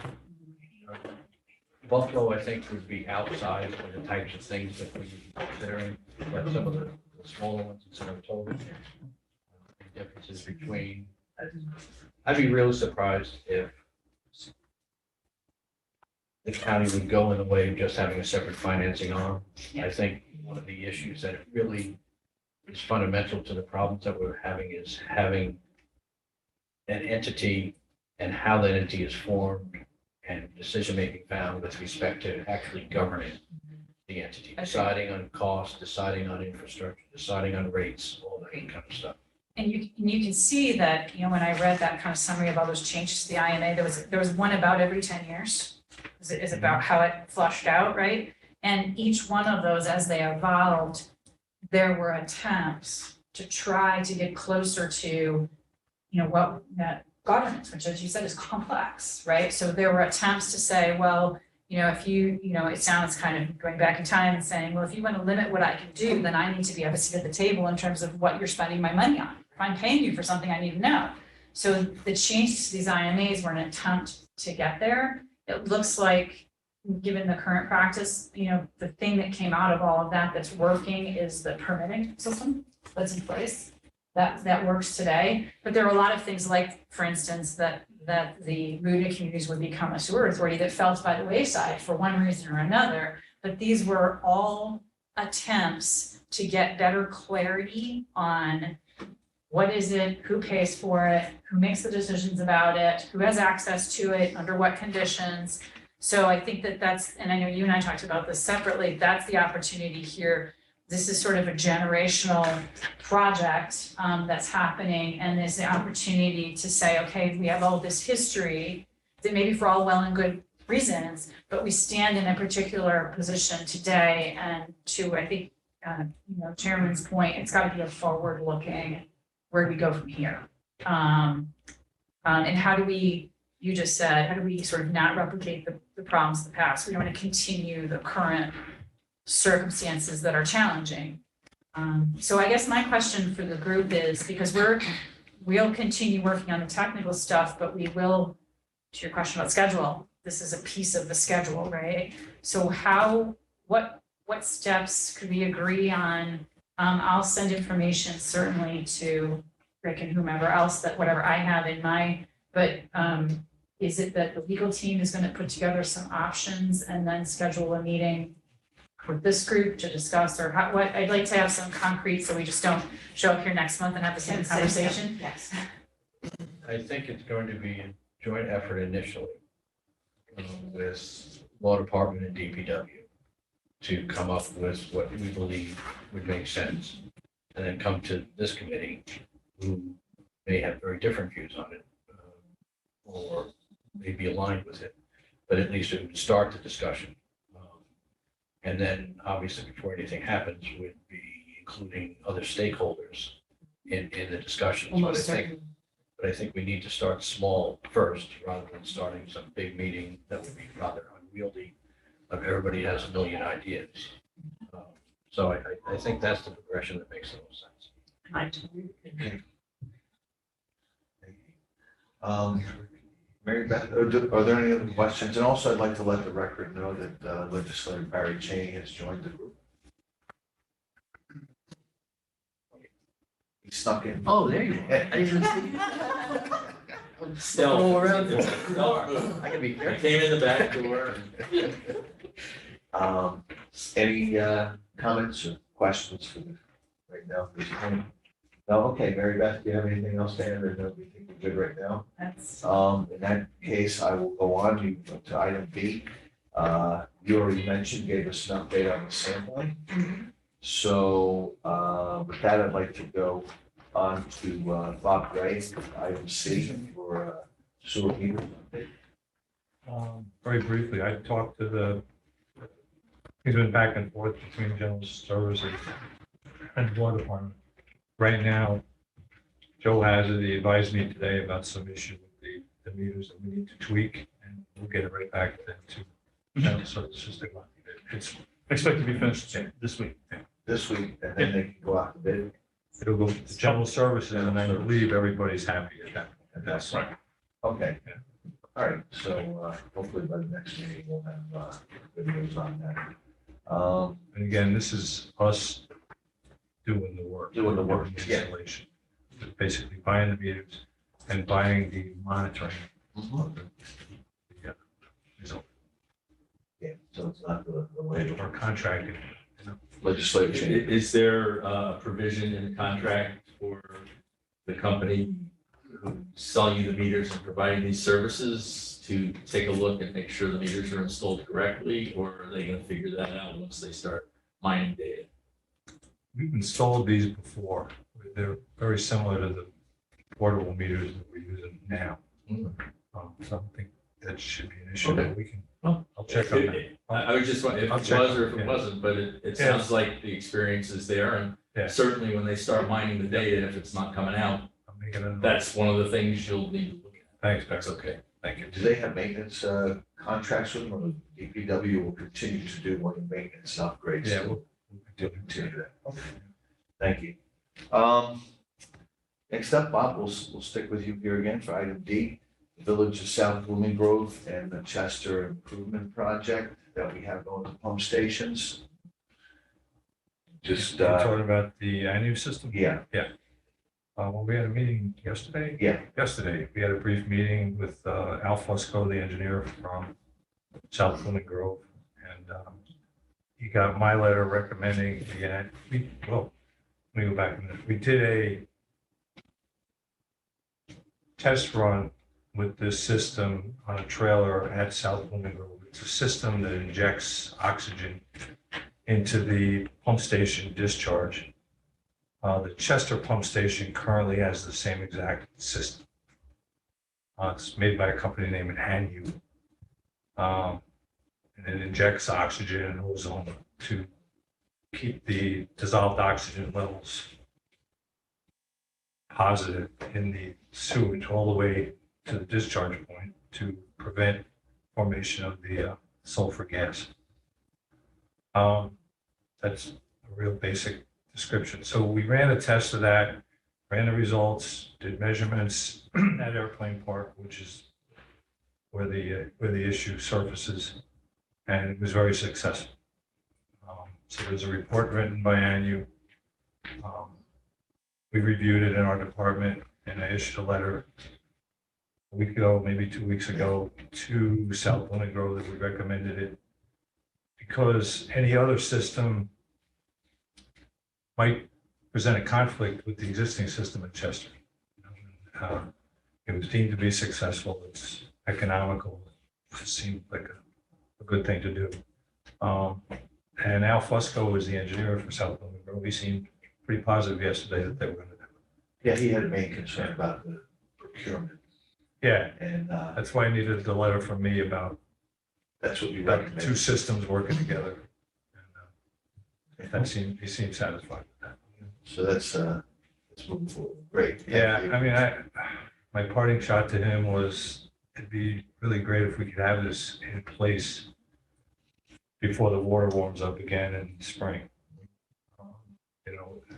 Buffalo, I think, would be outside of the types of things that we are considering, but some of the smaller ones in Saratoga. The differences between, I'd be really surprised if the county would go in the way of just having a separate financing arm. I think one of the issues that really is fundamental to the problems that we're having is having an entity and how that entity is formed and decision-making found with respect to actually governing the entity, deciding on cost, deciding on infrastructure, deciding on rates, all that kind of stuff. And you can see that, you know, when I read that kind of summary of all those changes to the IMA, there was one about every 10 years. Is about how it flushed out, right? And each one of those, as they evolved, there were attempts to try to get closer to, you know, what that governance, which as you said is complex, right? So there were attempts to say, well, if it sounds kind of going back in time and saying, well, if you want to limit what I can do, then I need to be able to sit at the table in terms of what you're spending my money on. If I'm paying you for something, I need to know. So the changes to these IMAs were an attempt to get there. It looks like, given the current practice, the thing that came out of all of that that's working is the permitting system that's in place. That works today. But there are a lot of things like, for instance, that the mooted communities would become a sewer authority that fell by the wayside for one reason or another. But these were all attempts to get better clarity on what is it, who pays for it, who makes the decisions about it, who has access to it, under what conditions. So I think that's, and I know you and I talked about this separately, that's the opportunity here. This is sort of a generational project that's happening, and there's the opportunity to say, okay, we have all this history that maybe for all well and good reasons, but we stand in a particular position today, and to, I think, Chairman's point, it's got to be a forward-looking, where do we go from here? And how do we, you just said, how do we sort of not replicate the problems of the past? We don't want to continue the current circumstances that are challenging. So I guess my question for the group is, because we'll continue working on the technical stuff, but we will, to your question about schedule, this is a piece of the schedule, right? So what steps could we agree on? I'll send information certainly to Rick and whomever else, that whatever I have in my, but is it that the legal team is going to put together some options and then schedule a meeting with this group to discuss, or what? I'd like to have some concrete, so we just don't show up here next month and have the same conversation. Yes. I think it's going to be a joint effort initially with law department and DPW to come up with what we believe would make sense, and then come to this committee, who may have very different views on it, or may be aligned with it, but at least it would start the discussion. And then, obviously, before anything happens, would be including other stakeholders in the discussions. But I think we need to start small first, rather than starting some big meeting that would be rather unwieldy, if everybody has a million ideas. So I think that's the progression that makes the most sense. Mary Beth, are there any other questions? And also, I'd like to let the record know that legislator Barry Cheney has joined the group. He snuck in. Oh, there you are. I didn't even see you. Still around. I can be I came in the back door. Any comments or questions for the, right now? For this point? No, okay, Mary Beth, do you have anything else to add, or no, we think we're good right now? That's, In that case, I will go on to item B. You already mentioned, gave us an update on the sampling. So, with that, I'd like to go on to Bob Gray, item C for sewer meter update. Very briefly, I talked to he's been back and forth between general services and water department. Right now, Joe Hazard advised me today about some issue with the meters that we need to tweak, and we'll get it right back then to general services. It's Expect to be finished this week. This week, and then they can go out to bid. it'll go to general services, and I believe everybody's happy at that. That's right. Okay. All right, so hopefully by the next meeting, we'll have good news on that. And again, this is us doing the work. Doing the work, yeah. Installation. Basically buying the meters and buying the monitoring of the result. Yeah, so it's not the way Or contracting. legislative change. Is there a provision in the contract for the company who's selling you the meters and providing these services to take a look and make sure the meters are installed correctly, or are they gonna figure that out once they start mining data? We've installed these before. They're very similar to the portable meters that we're using now. So I don't think that should be an issue, but we can, Well, I'll check on that. I was just wondering if I'll it was check, or if it yeah. wasn't, but it Yeah. sounds like the experience is there, and Yeah. certainly when they start mining the data, if it's not coming out, I'm making a note. that's one of the things you'll need to look Thanks, That's Beck. okay. Thank you. Do they have maintenance contracts with them, or DPW will continue to do one of the maintenance upgrades? Yeah, to- we'll to continue that. Okay. Thank you. Next up, Bob, we'll stick with you here again for item D, Village of South Blooming Grove and the Chester Improvement Project that we have going to pump stations. Just, You're talking about the ANU system? yeah, Well, we had a meeting yesterday. Yeah. Yesterday, we had a brief meeting with Al Fusco, the engineer from South Blooming Grove. And he got my letter recommending, again, let me go back a minute. We did a test run with this system on a trailer at South Blooming Grove. It's a system that injects oxygen into the pump station discharge. The Chester pump station currently has the same exact system. It's made by a company named ANU. And it injects oxygen and ozone to keep the dissolved oxygen levels positive in the sewage all the way to the discharge point to prevent formation of the sulfur gas. That's a real basic description. So we ran a test of that, ran the results, did measurements at Airplane Park, which is where the issue surfaces, and it was very successful. So there's a report written by ANU. We reviewed it in our department, and I issued a letter a week ago, maybe 2 weeks ago, to South Blooming Grove that we recommended it because any other system might present a conflict with the existing system at Chester. It was deemed to be successful. It's economical. It seemed like a good thing to do. And Al Fusco is the engineer for South Blooming Grove. He seemed pretty positive yesterday that they were going to do it. yeah, he had a main concern about the procurement, Yeah, and that's why I needed the letter from me about that's what we two recommend. systems working together. And he seemed satisfied with that. So let's move forward. Great. Thank Yeah, you. I mean, my parting shot to him was, it'd be really great if we could have this in place before the water warms up again in spring.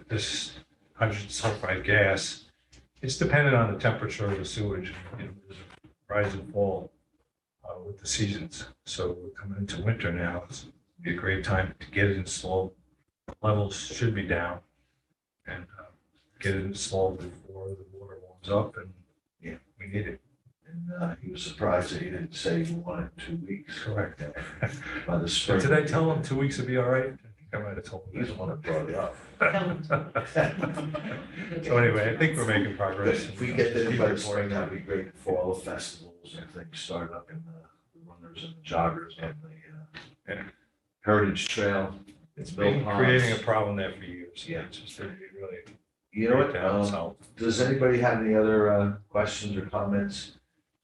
This hydrogen sulfide gas, it's dependent on the temperature of the sewage. There's a rise and fall with the seasons. So we're coming into winter now. It's be a great time to get it installed. Levels should be down and get it installed before the water warms up, and Yeah. we need it. And he was surprised that he didn't say he wanted 2 weeks. Correct. By the spring. Did I tell him 2 weeks would be all right? I think I might have told him. He's the one that brought it up. So anyway, I think we're making progress. If we get there by the spring, that'd be great for all the festivals and things start up in the runners and the joggers and the Yeah. Heritage Trail. It's Mill been Ponds. creating a problem there for years. Yeah. It's just really. You know what, great to have it solved. does anybody have any other questions or comments?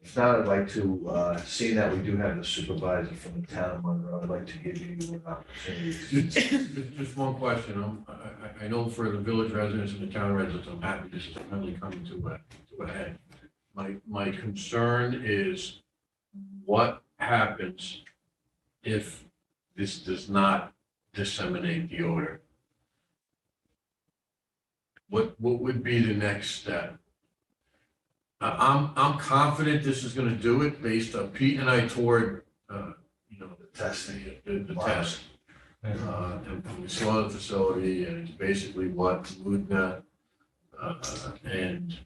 If not, I'd like to, seeing that we do have the supervisor from the town of Monroe, I'd like to give you an opportunity. Just one question. I know for the village residents and the town residents, I'm happy this is finally coming to a head. My concern is what happens if this does not disseminate the odor? What would be the next step? I'm confident this is gonna do it based on Pete and I toured, the testing, the test. And we saw the facility, and it's basically what Moodna, and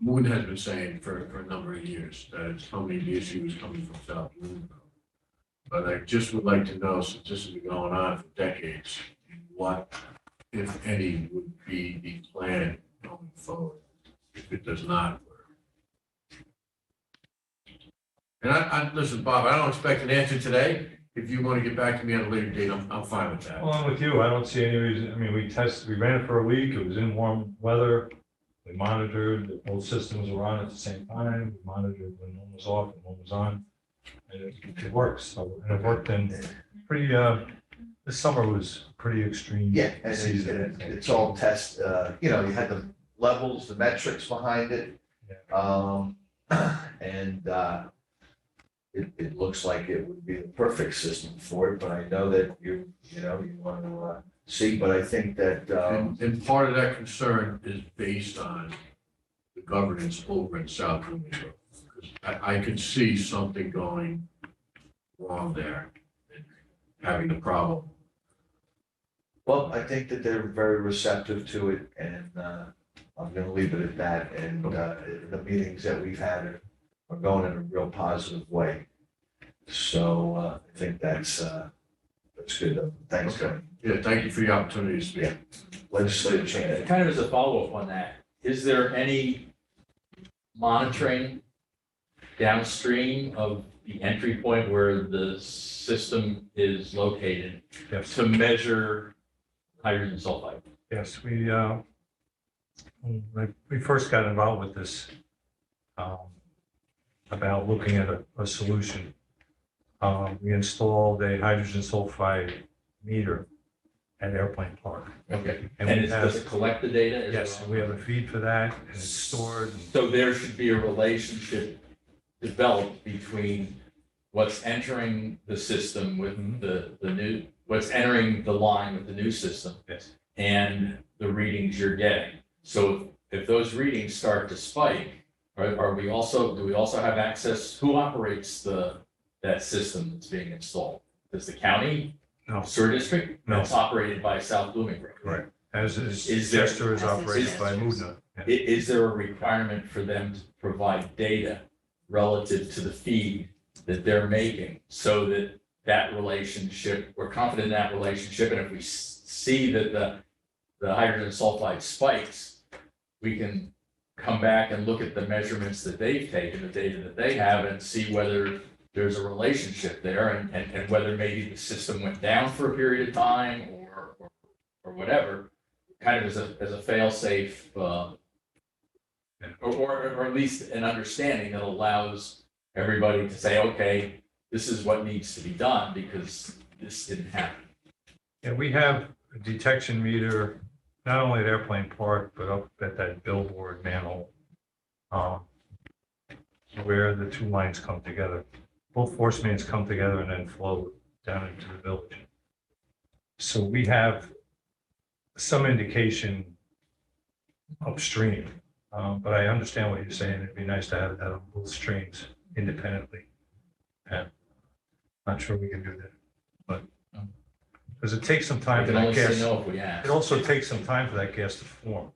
Moon has been saying for a number of years, that it's coming, the issue is coming from South Blooming. But I just would like to know, since this has been going on for decades, what, if any, would be the plan going forward if it does not work? And I listen, Bob, I don't expect an answer today. If you want to get back to me on a later date, I'm fine with that. Well, I'm with you. I don't see any reason. I mean, we ran it for a week. It was in warm weather. We monitored, that both systems were on at the same time. We monitored when one was off and one was on. And it works. So, and it worked in pretty, this summer was pretty extreme. Yeah, and season. it's all test, you had the levels, the metrics behind it. And it looks like it would be the perfect system for it, but I know that you want to see, but I think that, And part of that concern is based on the governance over in South Bloomington. I could see something going wrong there, and having the problem. well, I think that they're very receptive to it, and I'm gonna leave it at that, and the meetings that we've had are going in a real positive way. So I think that's good. Thanks, Tony. Yeah, thank you for the opportunity to speak. Legislative change. Kind of as a follow-up on that, is there any monitoring downstream of the entry point where the system is located Yes, to measure hydrogen sulfide? yes, when we first got involved with this, about looking at a solution. We installed a hydrogen sulfide meter at Airplane Park. Okay. And And we does have, it collect the data as yes, well? we have a feed for that, and it's stored. and- So there should be a relationship developed between what's entering the system with the new, what's entering the line with the new system Yes, and the readings you're getting. So if those readings start to spike, do we also have access, who operates that system that's being installed? Does the county, no, sewer district? No. It's operated by South Bloomington. Correct. as is, Is there- Chester is operated by Mudna. Is there a requirement for them to provide data relative to the feed that they're making so that that relationship, we're confident in that relationship, and if we see that the hydrogen sulfide spikes, we can come back and look at the measurements that they've taken, the data that they have, and see whether there's a relationship there and whether maybe the system went down for a period of time or whatever, kind of as a fail-safe, or at least an understanding that allows everybody to say, okay, this is what needs to be done because this didn't happen. And we have a detection meter, not only at Airplane Park, but up at that billboard manhole, where the two lines come together. Both force mains come together and then flow down into the village. So we have some indication upstream, but I understand what you're saying. It'd be nice to have that on both streams independently. And not sure we can do that, but because it takes some I time for can that only say gas. no if we ask. It also takes some time for that gas to form.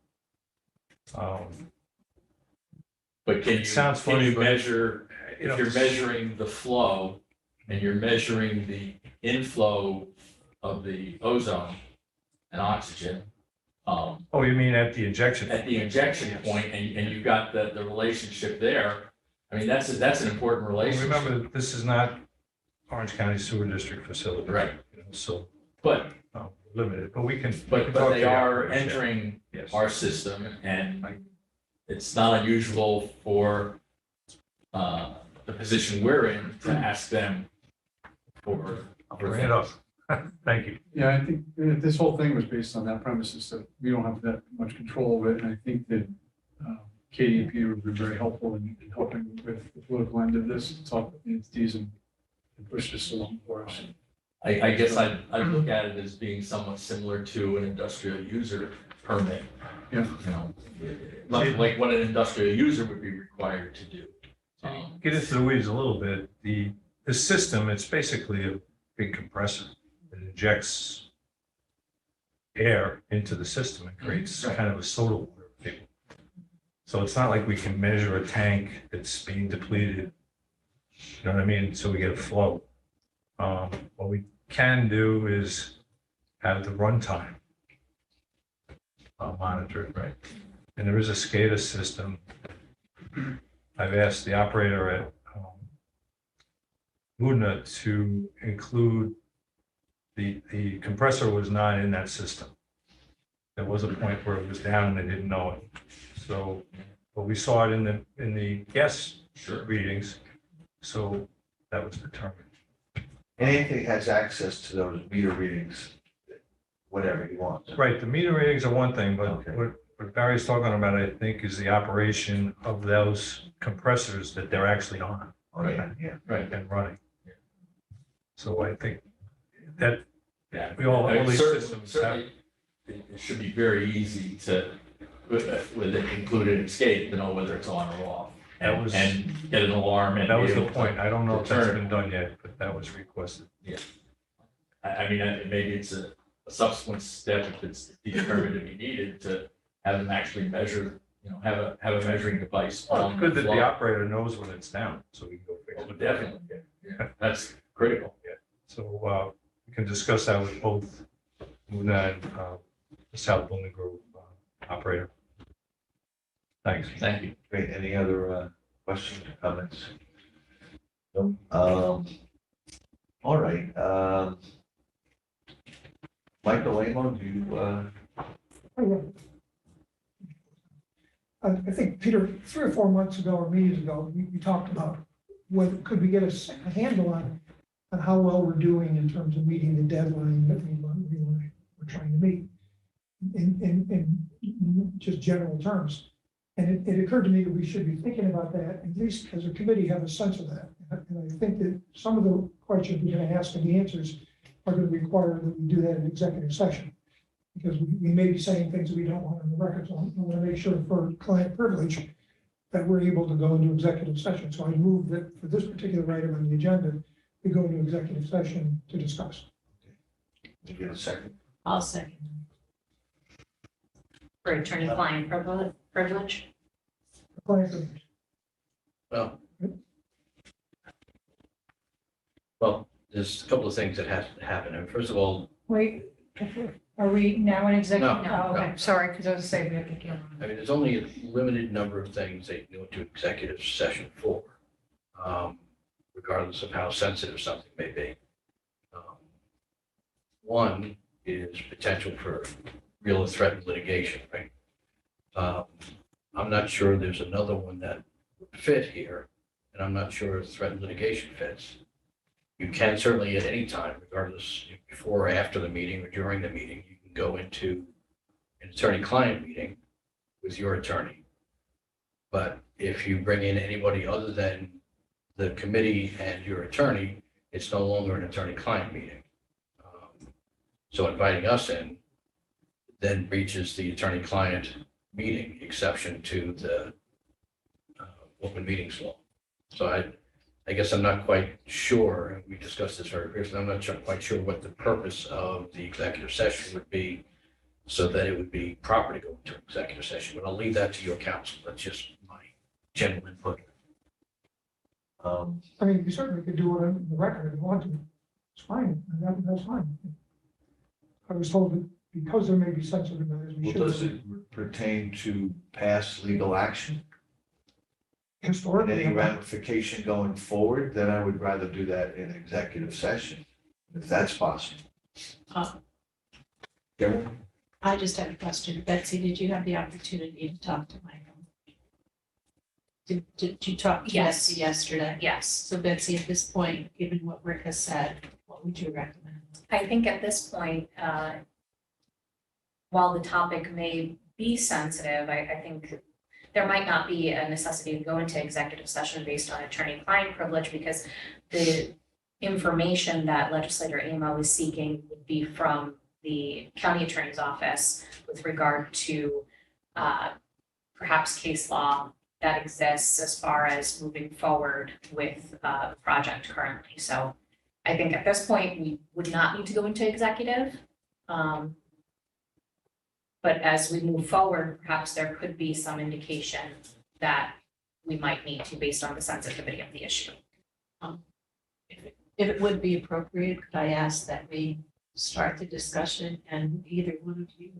But can you, It sounds can funny, you but, measure, you know, if you're measuring the flow and you're measuring the inflow of the ozone and oxygen, Oh, you mean at the injection? at the injection point, and you got the relationship there, I mean, that's an important relationship. Remember, that this is not Orange County Sewer District facility. Right. You know, so, But, limited, but we can. we but can talk to they the are operators, yeah. entering Yes. our system, and it's not unusual for the position we're in to ask them for. I'll bring it up. Thank you. Yeah, I think this whole thing was based on that premises that we don't have that much control of it. And I think that Katie and Peter have been very helpful in helping with the political end of this, talk with the entities and push this along for us. I guess I'd look at it as being somewhat similar to an industrial user permit. Yeah. You know, like what an industrial user would be required to do. Get into the weeds a little bit. The system, it's basically a big compressor. It injects air into the system and creates Right. kind of a soda water table. So it's not like we can measure a tank that's being depleted. You know what I mean? So we get a flow. What we can do is have the runtime monitored, right? And there is a SCADA system. I've asked the operator at Mudna to include the compressor was not in that system. There was a point where it was down and they didn't know it. So, but we saw it in the gas Sure. readings. So that was determined. And Anthony has access to those meter readings, whatever he wants. Right, the meter readings are one thing, but Okay. What Barry's talking about, I think, is the operation of those compressors that they're actually on. Yeah. Right. And running. So I think that Yeah. we all, I mean, all these certainly- systems have, certainly, it should be very easy to, with it included escape, to know whether it's on or off. That was- And get an alarm and. that was be the able to- point. I don't know if that's determine. been done yet, but that was requested. I mean, maybe it's a subsequent step if it's determined to be needed to have them actually measure, have a measuring device. Well, on it's good that the floor. operator knows when it's down, so we can go fix Well, it. definitely, yeah. That's critical. So we can discuss that with both Muna and the South Bowling Grove operator. Thanks. Thank you. Great. Any other questions or comments? No. All right. Michael Amo, do you, I think, Peter, 3 or 4 months ago or meetings ago, we talked about whether, could we get a handle on how well we're doing in terms of meeting the deadline that we're trying to meet in just general terms. And it occurred to me that we should be thinking about that, at least as a committee, have a sense of that. And I think that some of the questions we're going to ask and the answers are going to require that we do that in executive session. Because we may be saying things that we don't want on the record, so I want to make sure for client privilege that we're able to go into executive session. So I move that for this particular item on the agenda, we go into executive session to discuss. you get a second? I'll second. For attorney-client privilege. Client privilege. Well, there's a couple of things that have to happen. And first of all, Wait, are we now in executive? No, Oh, okay, no. sorry, because I was saying we have to get on. I mean, there's only a limited number of things they can go into executive session for, regardless of how sensitive something may be. One is potential for real or threatened litigation, right? I'm not sure there's another one that would fit here, and I'm not sure if threatened litigation fits. You can certainly at any time, regardless, before or after the meeting or during the meeting, you can go into an attorney-client meeting with your attorney. But if you bring in anybody other than the committee and your attorney, it's no longer an attorney-client meeting. So inviting us in then breaches the attorney-client meeting exception to the open meetings law. So I guess I'm not quite sure, and we discussed this very briefly, I'm not quite sure what the purpose of the executive session would be so that it would be proper to go into executive session, but I'll leave that to your counsel. That's just my general input. I mean, you certainly could do it on the record if you want to. It's fine, and that's fine. I was told that because there may be sensitive matters, we Well, should. does it pertain to past legal action? And Historically, any ramification going forward, then I would rather do that in executive session, if that's possible. Uh, Deborah? I just have a question. Betsy, did you have the opportunity to talk to Michael? Did you talk to Yes. Betsy yesterday? Yes. So Betsy, at this point, given what Rick has said, what would you recommend? I think at this point, while the topic may be sensitive, I think there might not be a necessity to go into executive session based on attorney-client privilege because the information that legislator Amo is seeking would be from the county attorney's office with regard to perhaps case law that exists as far as moving forward with the project currently. So I think at this point, we would not need to go into executive. But as we move forward, perhaps there could be some indication that we might need to based on the sensitivity of the issue. If it would be appropriate, could I ask that we start the discussion and either one of you,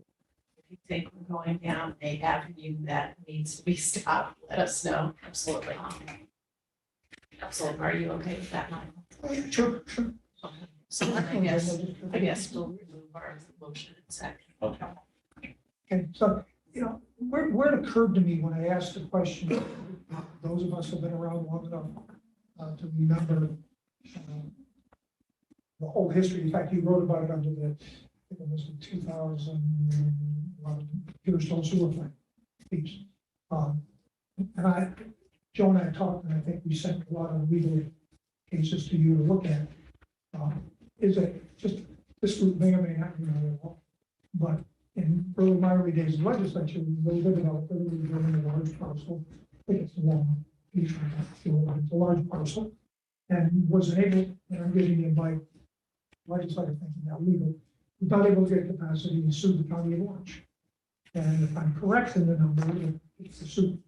if you think we're going down a avenue that needs to be stopped, let us know. Absolutely. So are you okay with that, Michael? Sure. So then I guess we'll remove our motion in second. And so, where it occurred to me when I asked the question, those of us who've been around long enough to remember the whole history. In fact, you wrote about it under it was in 2011 Pierce Hill sewer plant piece. And Joe and I talked, and I think we sent a lot of legal cases to you to look at. Is that just, this group may or may not know at all, but in my early days of legislature, we lived about 30 in a large parcel. I think it's a long piece, it's a large parcel, and was able, and I'm giving you my legislative thinking, not legal, was not able to get capacity and sued the county of Orange. And if I'm correct in the number, the suit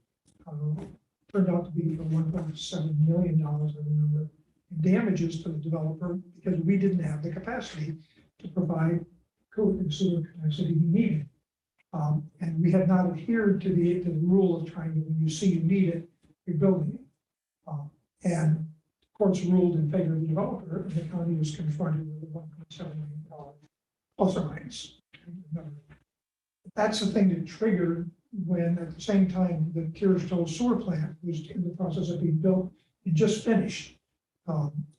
turned out to be for $1.7 million, I remember, in damages to the developer because we didn't have the capacity to provide code and sewer capacity he needed. And we had not adhered to the rule of trying to, when you see you need it, you're building it. And courts ruled in favor of the developer, and the county was confronted with a $1.7 million plus or minus. That's the thing that triggered when, at the same time, the Kiristow sewer plant was in the process of being built and just finished.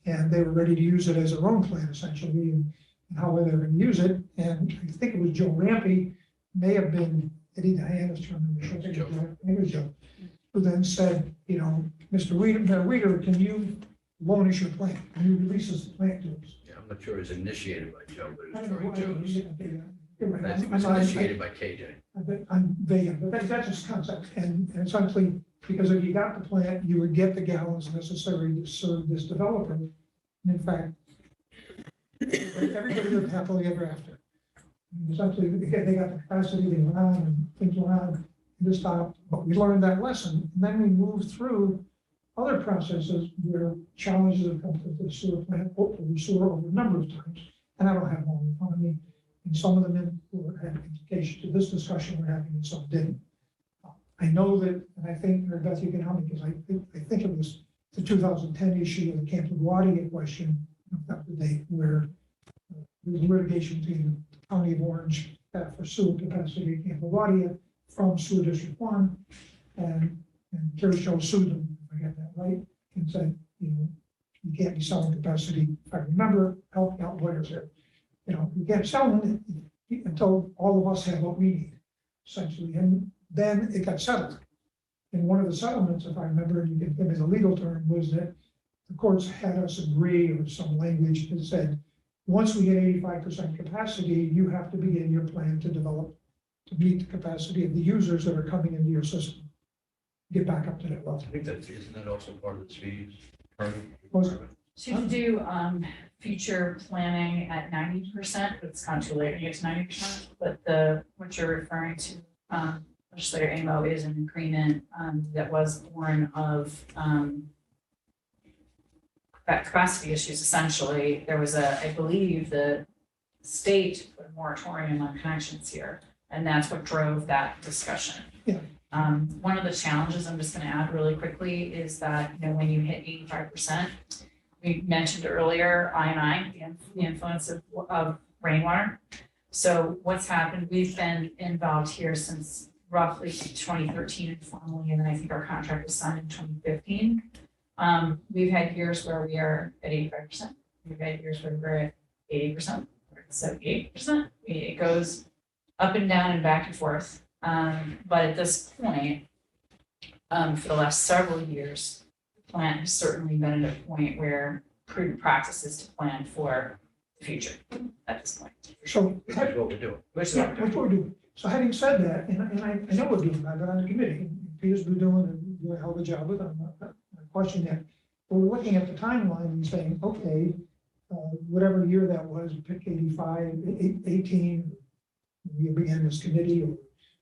And they were ready to use it as their own plant, essentially, and how they were going to use it. And I think it was Joe Rampy, may have been Eddie Diana's term, it was Joe, who then said, you know, Mr. Weeder, can you loan us your plant? Can you release us the plant to us? Yeah, I'm not sure it was initiated by Joe, but I it don't know was why during it was- Joe's. Right. It was initiated by KJ. I'm vague, but that's just concept, and essentially, because if you got the plant, you would get the gallons necessary to serve this developer. And in fact, everybody lived happily ever after. And essentially, they got the capacity, they went on, and things went on, and this stopped, but we learned that lesson, and then we moved through other processes where challenges have come to the sewer plant, hopefully sewer over a number of times, and I don't have one in front of me. And some of them had implications to this discussion we're having, and some didn't. I know that, and I think, or Beth, you can help me, because I think it was the 2010 issue of the Camp LaGuardia question, up to date, where there was litigation between the County of Orange for sewer capacity at Camp LaGuardia from Sewer District 1, and Kiristow sued them, if I got that right, and said, you know, you can't be selling capacity. If I remember, help out lawyers here. You know, you can't sell them until all of us have what we need, essentially. And then it got settled. And one of the settlements, if I remember, you can give me the legal term, was that the courts had us agree, or some language that said, once we get 85% capacity, you have to begin your plan to develop to meet the capacity of the users that are coming into your system. Get back up to that level. I think isn't that also part of the speeds? Was it? So you can do future planning at 90%, but it's kind of too late to get to 90%. But what you're referring to, legislator Amo, is an agreement that was born of that capacity issues. Essentially, there was I believe the state put a moratorium on connections here, and that's what drove that discussion. Yeah. One of the challenges I'm just going to add really quickly is that, you know, when you hit 85%, we mentioned earlier, the influence of rainwater. So what's happened, we've been involved here since roughly 2013 informally, and then I think our contract was signed in 2015. We've had years where we are at 85%. We've had years where we're at 80%, or 78%. It goes up and down and back and forth. But at this point, for the last several years, the plant has certainly been at a point where prudent practices to plan for the future at this point. So, Which is what we're doing. Which is yeah, what we're what we're doing. So having said that, and I know we're doing that, but on the committee, and Peter's been doing a hell of a job with it. I'm not questioning that. But we're looking at the timeline and saying, okay, whatever year that was, pick 85, 18, we began this committee, or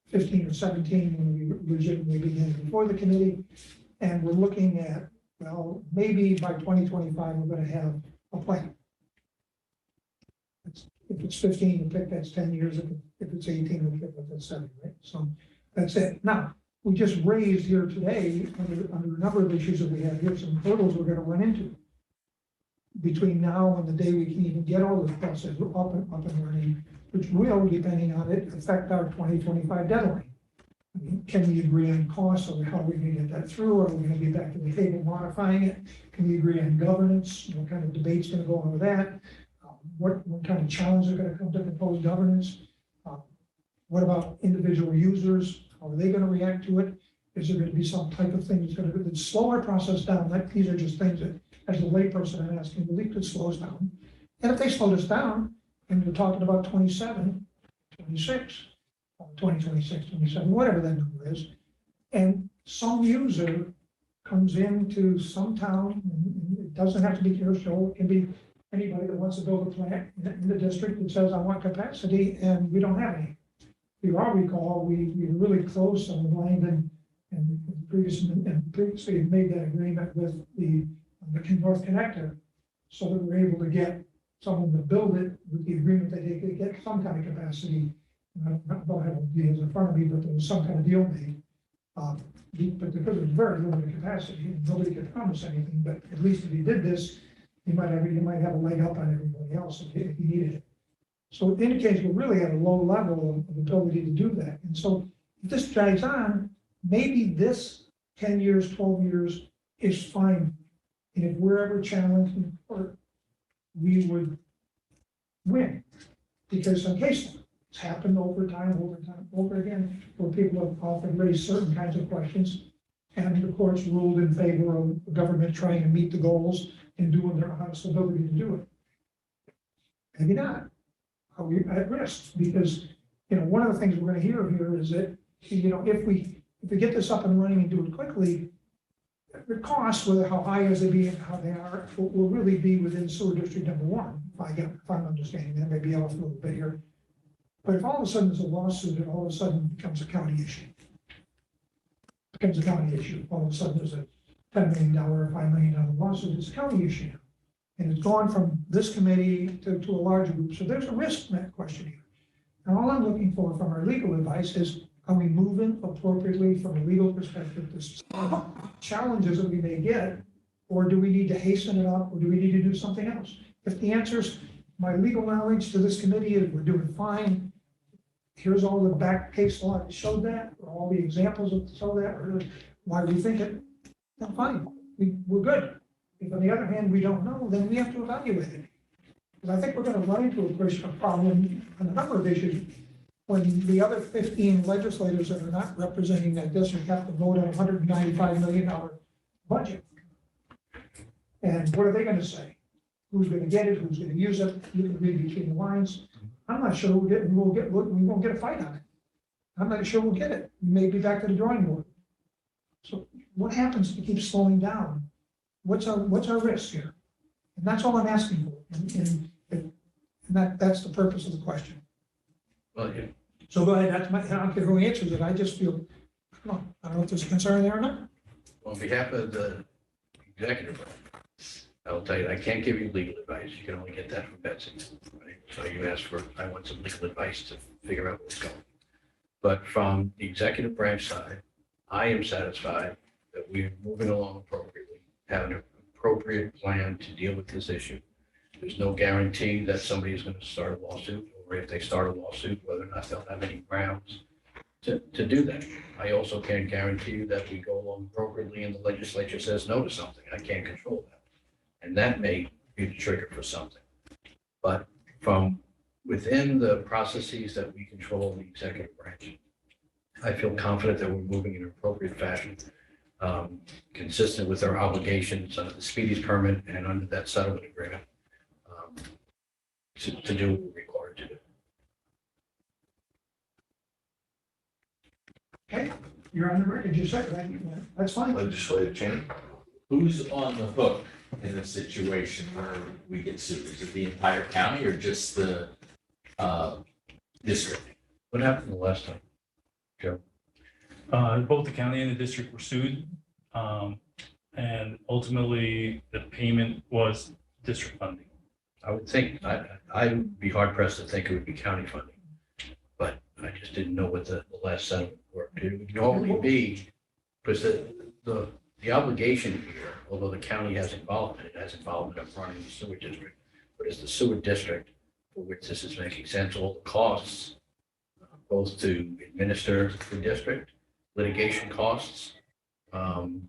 15 or 17 when we legitimately began before the committee. And we're looking at, well, maybe by 2025, we're going to have a plan. If it's 15, you pick that's 10 years. If it's 18, we pick that's 7, right? So that's it. Now, we just raised here today, under a number of issues that we have here, some hurdles we're going to run into between now and the day we can even get all this process up and running, which will, depending on it, affect our 2025 deadline. I mean, can we agree on costs, or how are we going to get that through? Are we going to get back to the table modifying it? Can we agree on governance? What kind of debate's going to go on with that? What kind of challenges are going to come to proposed governance? What about individual users? How are they gonna react to it? Is there gonna be some type of thing that's gonna slow our process down? Like, these are just things that, as a layperson, I'm asking, really could slow us down. And if they slowed us down, and we're talking about 27, 26, 2026, 27, whatever that number is, and some user comes into some town, and it doesn't have to be your show, it can be anybody that wants to build a plant in the district that says, I want capacity, and we don't have any. If you all recall, we were really close on the line and previously made that agreement with the North Connector, so that we're able to get someone to build it with the agreement that they could get some kind of capacity. I don't have ideas in front of me, but there was some kind of deal made. But because it was very limited capacity, and nobody could promise anything, but at least if he did this, you might have a leg up on everybody else if he needed it. So it indicates we're really at a low level of ability to do that. And so if this drags on, maybe this 10 years, 12 years is fine. And if we're ever challenged in court, we would win. Because in case it's happened over again, where people have often raised certain kinds of questions, and the courts ruled in favor of the government trying to meet the goals and doing their honest ability to do it. Maybe not. Are we at risk? Because, one of the things we're gonna hear here is that, if we get this up and running and do it quickly, the costs, whether how high is they be and how they are, will really be within sewer district number one. If I'm understanding that, maybe off a little bit here. But if all of a sudden there's a lawsuit, it all of a sudden becomes a county issue. All of a sudden there's a $10 million or $5 million lawsuit, it's a county issue. And it's gone from this committee to a larger group. So there's a risk in that question here. And all I'm looking for from our legal advice is, are we moving appropriately from a legal perspective to challenges that we may get? Or do we need to hasten it up, or do we need to do something else? If the answer is, my legal knowledge to this committee is we're doing fine, here's all the back case law that showed that, or all the examples that show that, or why we think it, then fine, we're good. If on the other hand, we don't know, then we have to evaluate it. Because I think we're gonna run into a problem on a number of issues when the other 15 legislators that are not representing that district have to vote on a $195 million budget. And what are they gonna say? Who's gonna get it? Who's gonna use it? You can read between the lines. I'm not sure we won't get a fight on it. I'm not sure we'll get it. We may be back to the drawing board. So what happens to keep slowing down? What's our risk here? And that's all I'm asking for. And that's the purpose of the question. Well, yeah, So go ahead, I don't care who answers it, I just feel, come on, I don't know if there's a concern there or not. on behalf of the executive branch, I'll tell you, I can't give you legal advice. You can only get that from Betsy. Right? So you asked for, I want some legal advice to figure out what's going. But from the executive branch side, I am satisfied that we're moving along appropriately, have an appropriate plan to deal with this issue. There's no guarantee that somebody is going to start a lawsuit, or if they start a lawsuit, whether or not they'll have any grounds to do that. I also can't guarantee you that we go along appropriately and the legislature says no to something. I can't control that. And that may be the trigger for something. But from within the processes that we control in the executive branch, I feel confident that we're moving in an appropriate fashion, consistent with our obligations under the Speedies permit and under that settlement agreement, to do what we're required to do. Okay, you're on the record, you said, right? That's fine. Legislative change. Who's on the hook in a situation where we get sued? Is it the entire county or just the district? What happened the last time, Joe? Both the county and the district were sued. And ultimately, the payment was district funding. I would think, I'd be hard pressed to think it would be county funding. But I just didn't know what the last settlement worked. It would normally be, because the obligation here, although the county has involvement, it has involvement up front in the sewer district, but it's the sewer district for which this is making sense, all the costs, both to administer the district, litigation costs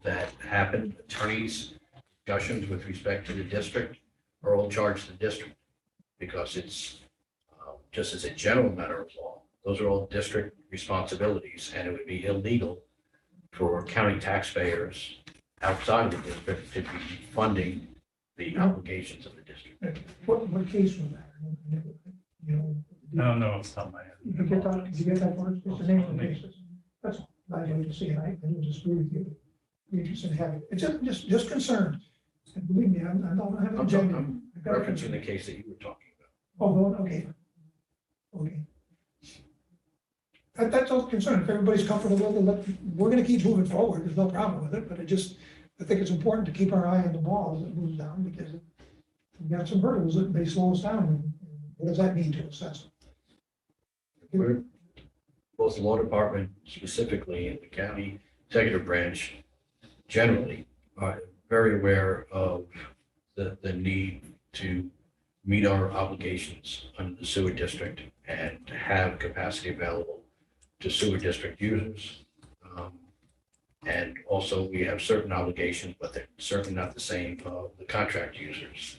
that happen, attorneys' discussions with respect to the district are all charged to the district, because it's just as a general matter of law, Those are all district responsibilities, and it would be illegal for county taxpayers outside of the district to be funding the obligations of the district. What case was that? You know, No, no, it's not my head. did you get that part? It's the name of the case. That's all. I didn't see it. I didn't disagree with you. Be interested in having, it's just concerned. And believe me, I'm not having a agenda. I'm referencing the case that you were talking about. Oh, okay. Okay. That's all concerned. If everybody's comfortable with it, we're gonna keep moving forward. There's no problem with it, but I think it's important to keep our eye on the ball as it moves down because we've got some hurdles that may slow us down. And what does that mean to us? We're, both the law department specifically and the county executive branch generally are very aware of the need to meet our obligations under the sewer district and to have capacity available to sewer district users. And also we have certain obligations, but they're certainly not the same of the contract users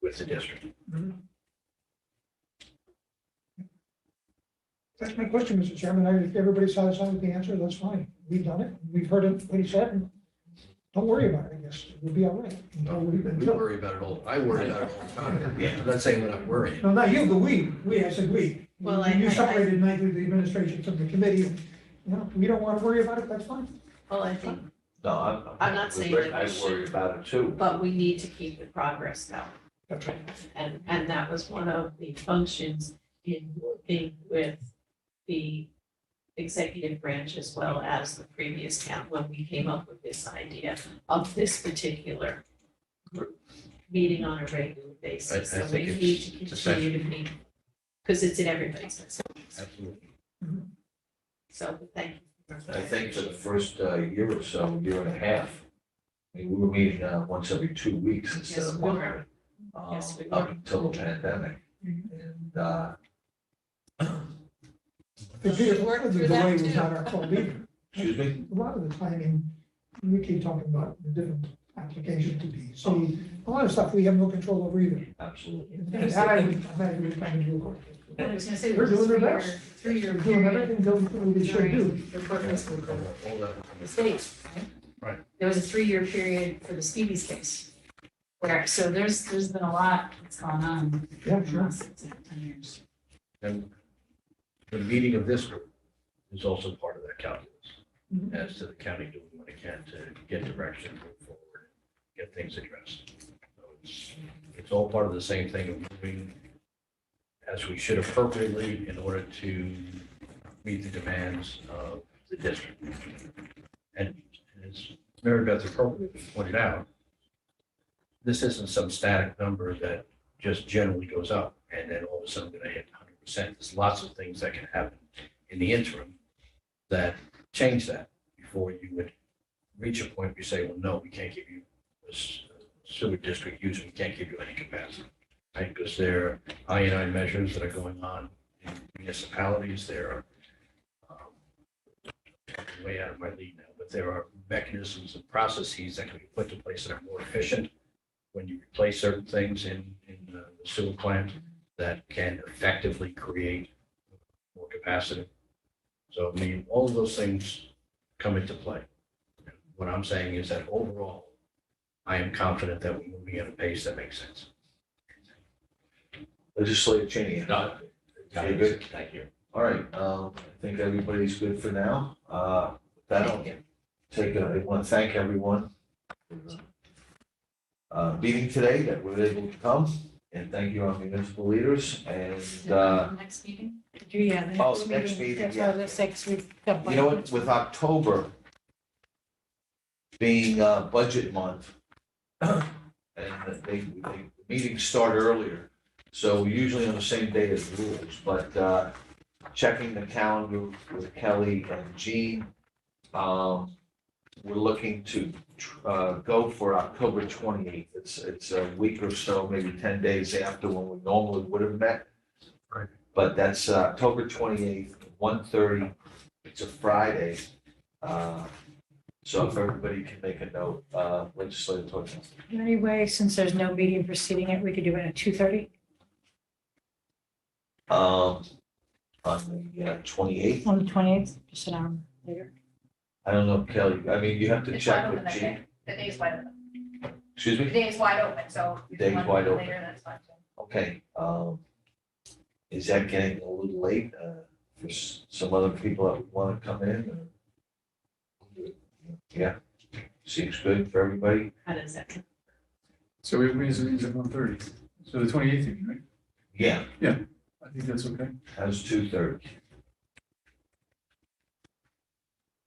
with the district. That's my question, Mr. Chairman. If everybody's satisfied with the answer, that's fine. We've done it. We've heard it, what he said. And don't worry about it, I guess. We'll be all right. We worry about it all. I worry about it all the time. I'm not saying we're not worrying. No, not you, but I said we. Well, You separated nicely the administration from the committee. And, you know, we don't want to worry about it, that's fine. Well, I think, No, I'm not saying that we I worry should. about it too. but we need to keep the progress going. That's right. And that was one of the functions in working with the executive branch as well as the previous town when we came up with this idea of this particular group meeting on a regular basis. I So we think need it's to continue essential. to meet, because it's in everybody's best interest. Absolutely. So thank you. I think for the first year or so, year and a half, I mean, we were meeting once every 2 weeks instead Yes, of we one, were. Yes, we up were. until the pandemic. And Peter, worked the through delay that was too. not our fault either. excuse me? A lot of the timing, we keep talking about the different applications to be. So a lot of stuff we have no control over either. Absolutely. And that I would kind of do. I was gonna say, They're there was doing a their three-year, best. three-year They're doing period everything they should do. during the purpose of All that. the state. Right. There was a 3-year period for the Stevie's case. Where, so there's been a lot that's gone on Yeah, in the sure. last 10 years. And the meeting of this group is also part of that calculus, Mhm. as to the county doing what it can to get direction, move forward, get things addressed. So it's all part of the same thing of moving as we should appropriately in order to meet the demands of the district. And as Mary Beth appropriately pointed out, this isn't some static number that just generally goes up and then all of a sudden going to hit 100%. There's lots of things that can happen in the interim that change that before you would reach a point where you say, well, no, we can't give you a sewer district user, we can't give you any capacity. Right, because there are I&I measures that are going on in municipalities. There are, I'm way out of my league now, but there are mechanisms and processes that can be put in place that are more efficient when you replace certain things in the sewer plant that can effectively create more capacity. So, I mean, all of those things come into play. What I'm saying is that overall, I am confident that we're moving at a pace that makes sense. Legislator Cheney. No, You good? Thank you. All right, I think everybody's good for now. With that, I'll I want to thank everyone for meeting today that were able to come, and thank you, our municipal leaders, and Next meeting? Yeah. the Oh, next meeting, That's yeah. why the 6th, we've got. you know what, with October being budget month, and the meetings start earlier, so usually on the same day as rules, but checking the calendar with Kelly and Jean, we're looking to go for October 28th. It's a week or so, maybe 10 days after when we normally would have met. Right. But that's October 28th, 1:30. It's a Friday. So if everybody can make a note, legislative talking. Anyway, since there's no meeting preceding it, we could do it at 2:30. on the 28th. On the 28th, just an hour later. I don't know, Kelly, I mean, you have to It's check wide with open, I Chief. think. The day's wide open. Excuse The me? day is wide open, so. if you Day's want wide it open. Later, that's fine too. Okay, is that getting a little late, for some other people that would want to come in? Yeah, seems good for everybody. How does that? So it means at 1:30. So the 28th, you mean, right? Yeah, I think that's okay. that's 2:30.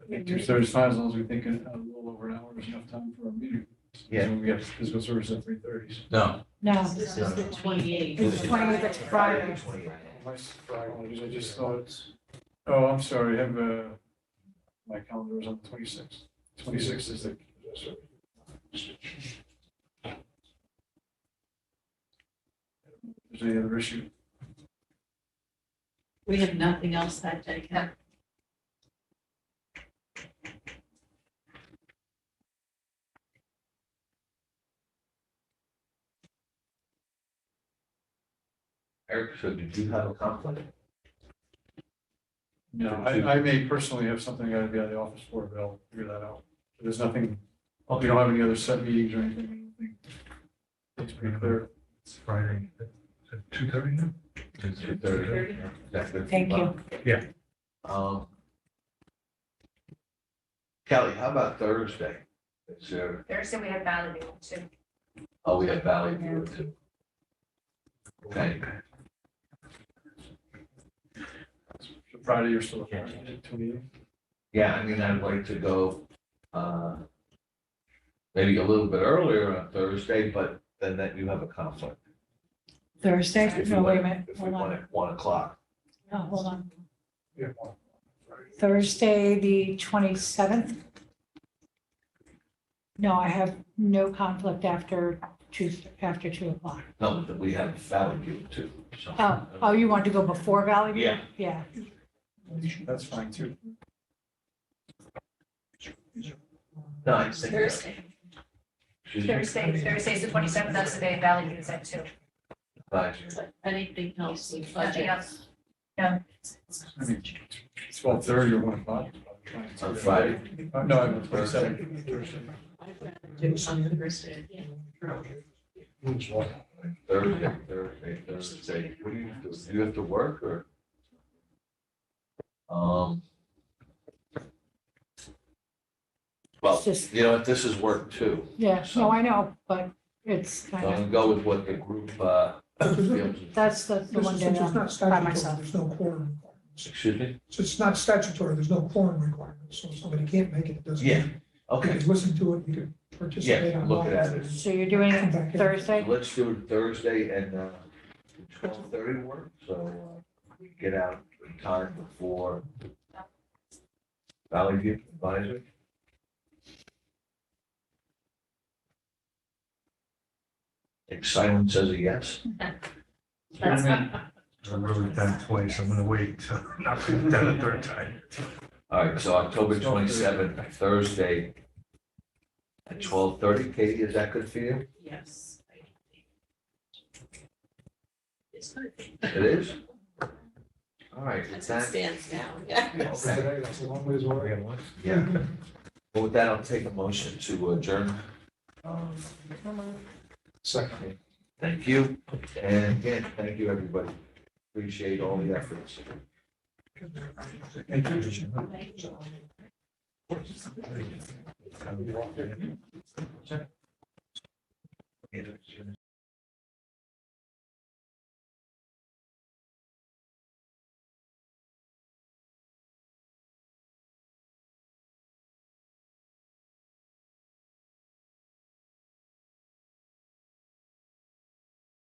I think 2:30 is fine as long as we think a little over an hour is enough time for our meeting. Yeah. So we have physical service at 3:30. No, No, This is the 28th. It's the 28th, it's Friday. I just thought, oh, I'm sorry, I have, my calendar was on the 26th. 26th is the. Is there any other issue? We have nothing else that day. Ken. Eric, so did you have a conflict? No, I may personally have something I gotta be out of the office for, but I'll figure that out. There's nothing, we don't have any other set meetings or anything, I don't think. It's pretty clear. It's Friday at 2:30 now? 2:30. That's good. Thank you. Um, Kelly, how about Thursday? Is there, Thursday, we have Valley View too. oh, we have Valley View too. Okay, So Friday, you're still, 28th? yeah, I mean, I'd like to go, maybe a little bit earlier on Thursday, but then that you have a conflict. Thursday? If we No, wait a want- minute, If we hold want on. at 1:00. Oh, hold on. Yeah. Thursday, the 27th? No, I have no conflict after 2 o'clock. No, but we have Valley View too, so. Oh, you want to go before Valley View? Yeah. Yeah. That's fine too. No, I think. Thursday. Excuse me? Thursday's the 27th, that's the day Valley View is at 2. Fine. Anything else with Nothing budget? else. I mean, 12:30 or 1:00. On Friday. No, I'm 27th. Thursday. Do it on Thursday. Thursday. What do you do? Do you have to work or? Well, It's just- you know what, this is work too. Yeah, no, I know, but it's So kind I'm of, gonna go with what the group, feels. that's the one day Since it's not I'm by statutory, myself. there's no quorum requirements. Excuse me? So it's not statutory, there's no quorum requirements, so if somebody can't make it, it doesn't. Yeah, You okay. could listen to it, you could participate. Yeah, on look at it. it. So you're doing Come back it in. Thursday? Let's do it Thursday and, 12:30 work, so, we get out in time before Valley View Advisory. Excitement says a yes. I'm really done twice, I'm gonna wait, till not put that a third time. All right, so October 27th, Thursday at 12:30. Katie, is that good for you? Yes. It's good. It is? All right, with As it that, stands now, yeah. okay, That's a long ways away. yeah. Well, with that, I'll take a motion to adjourn. Second. Thank you. And again, thank you, everybody. Appreciate all the efforts. Thank you.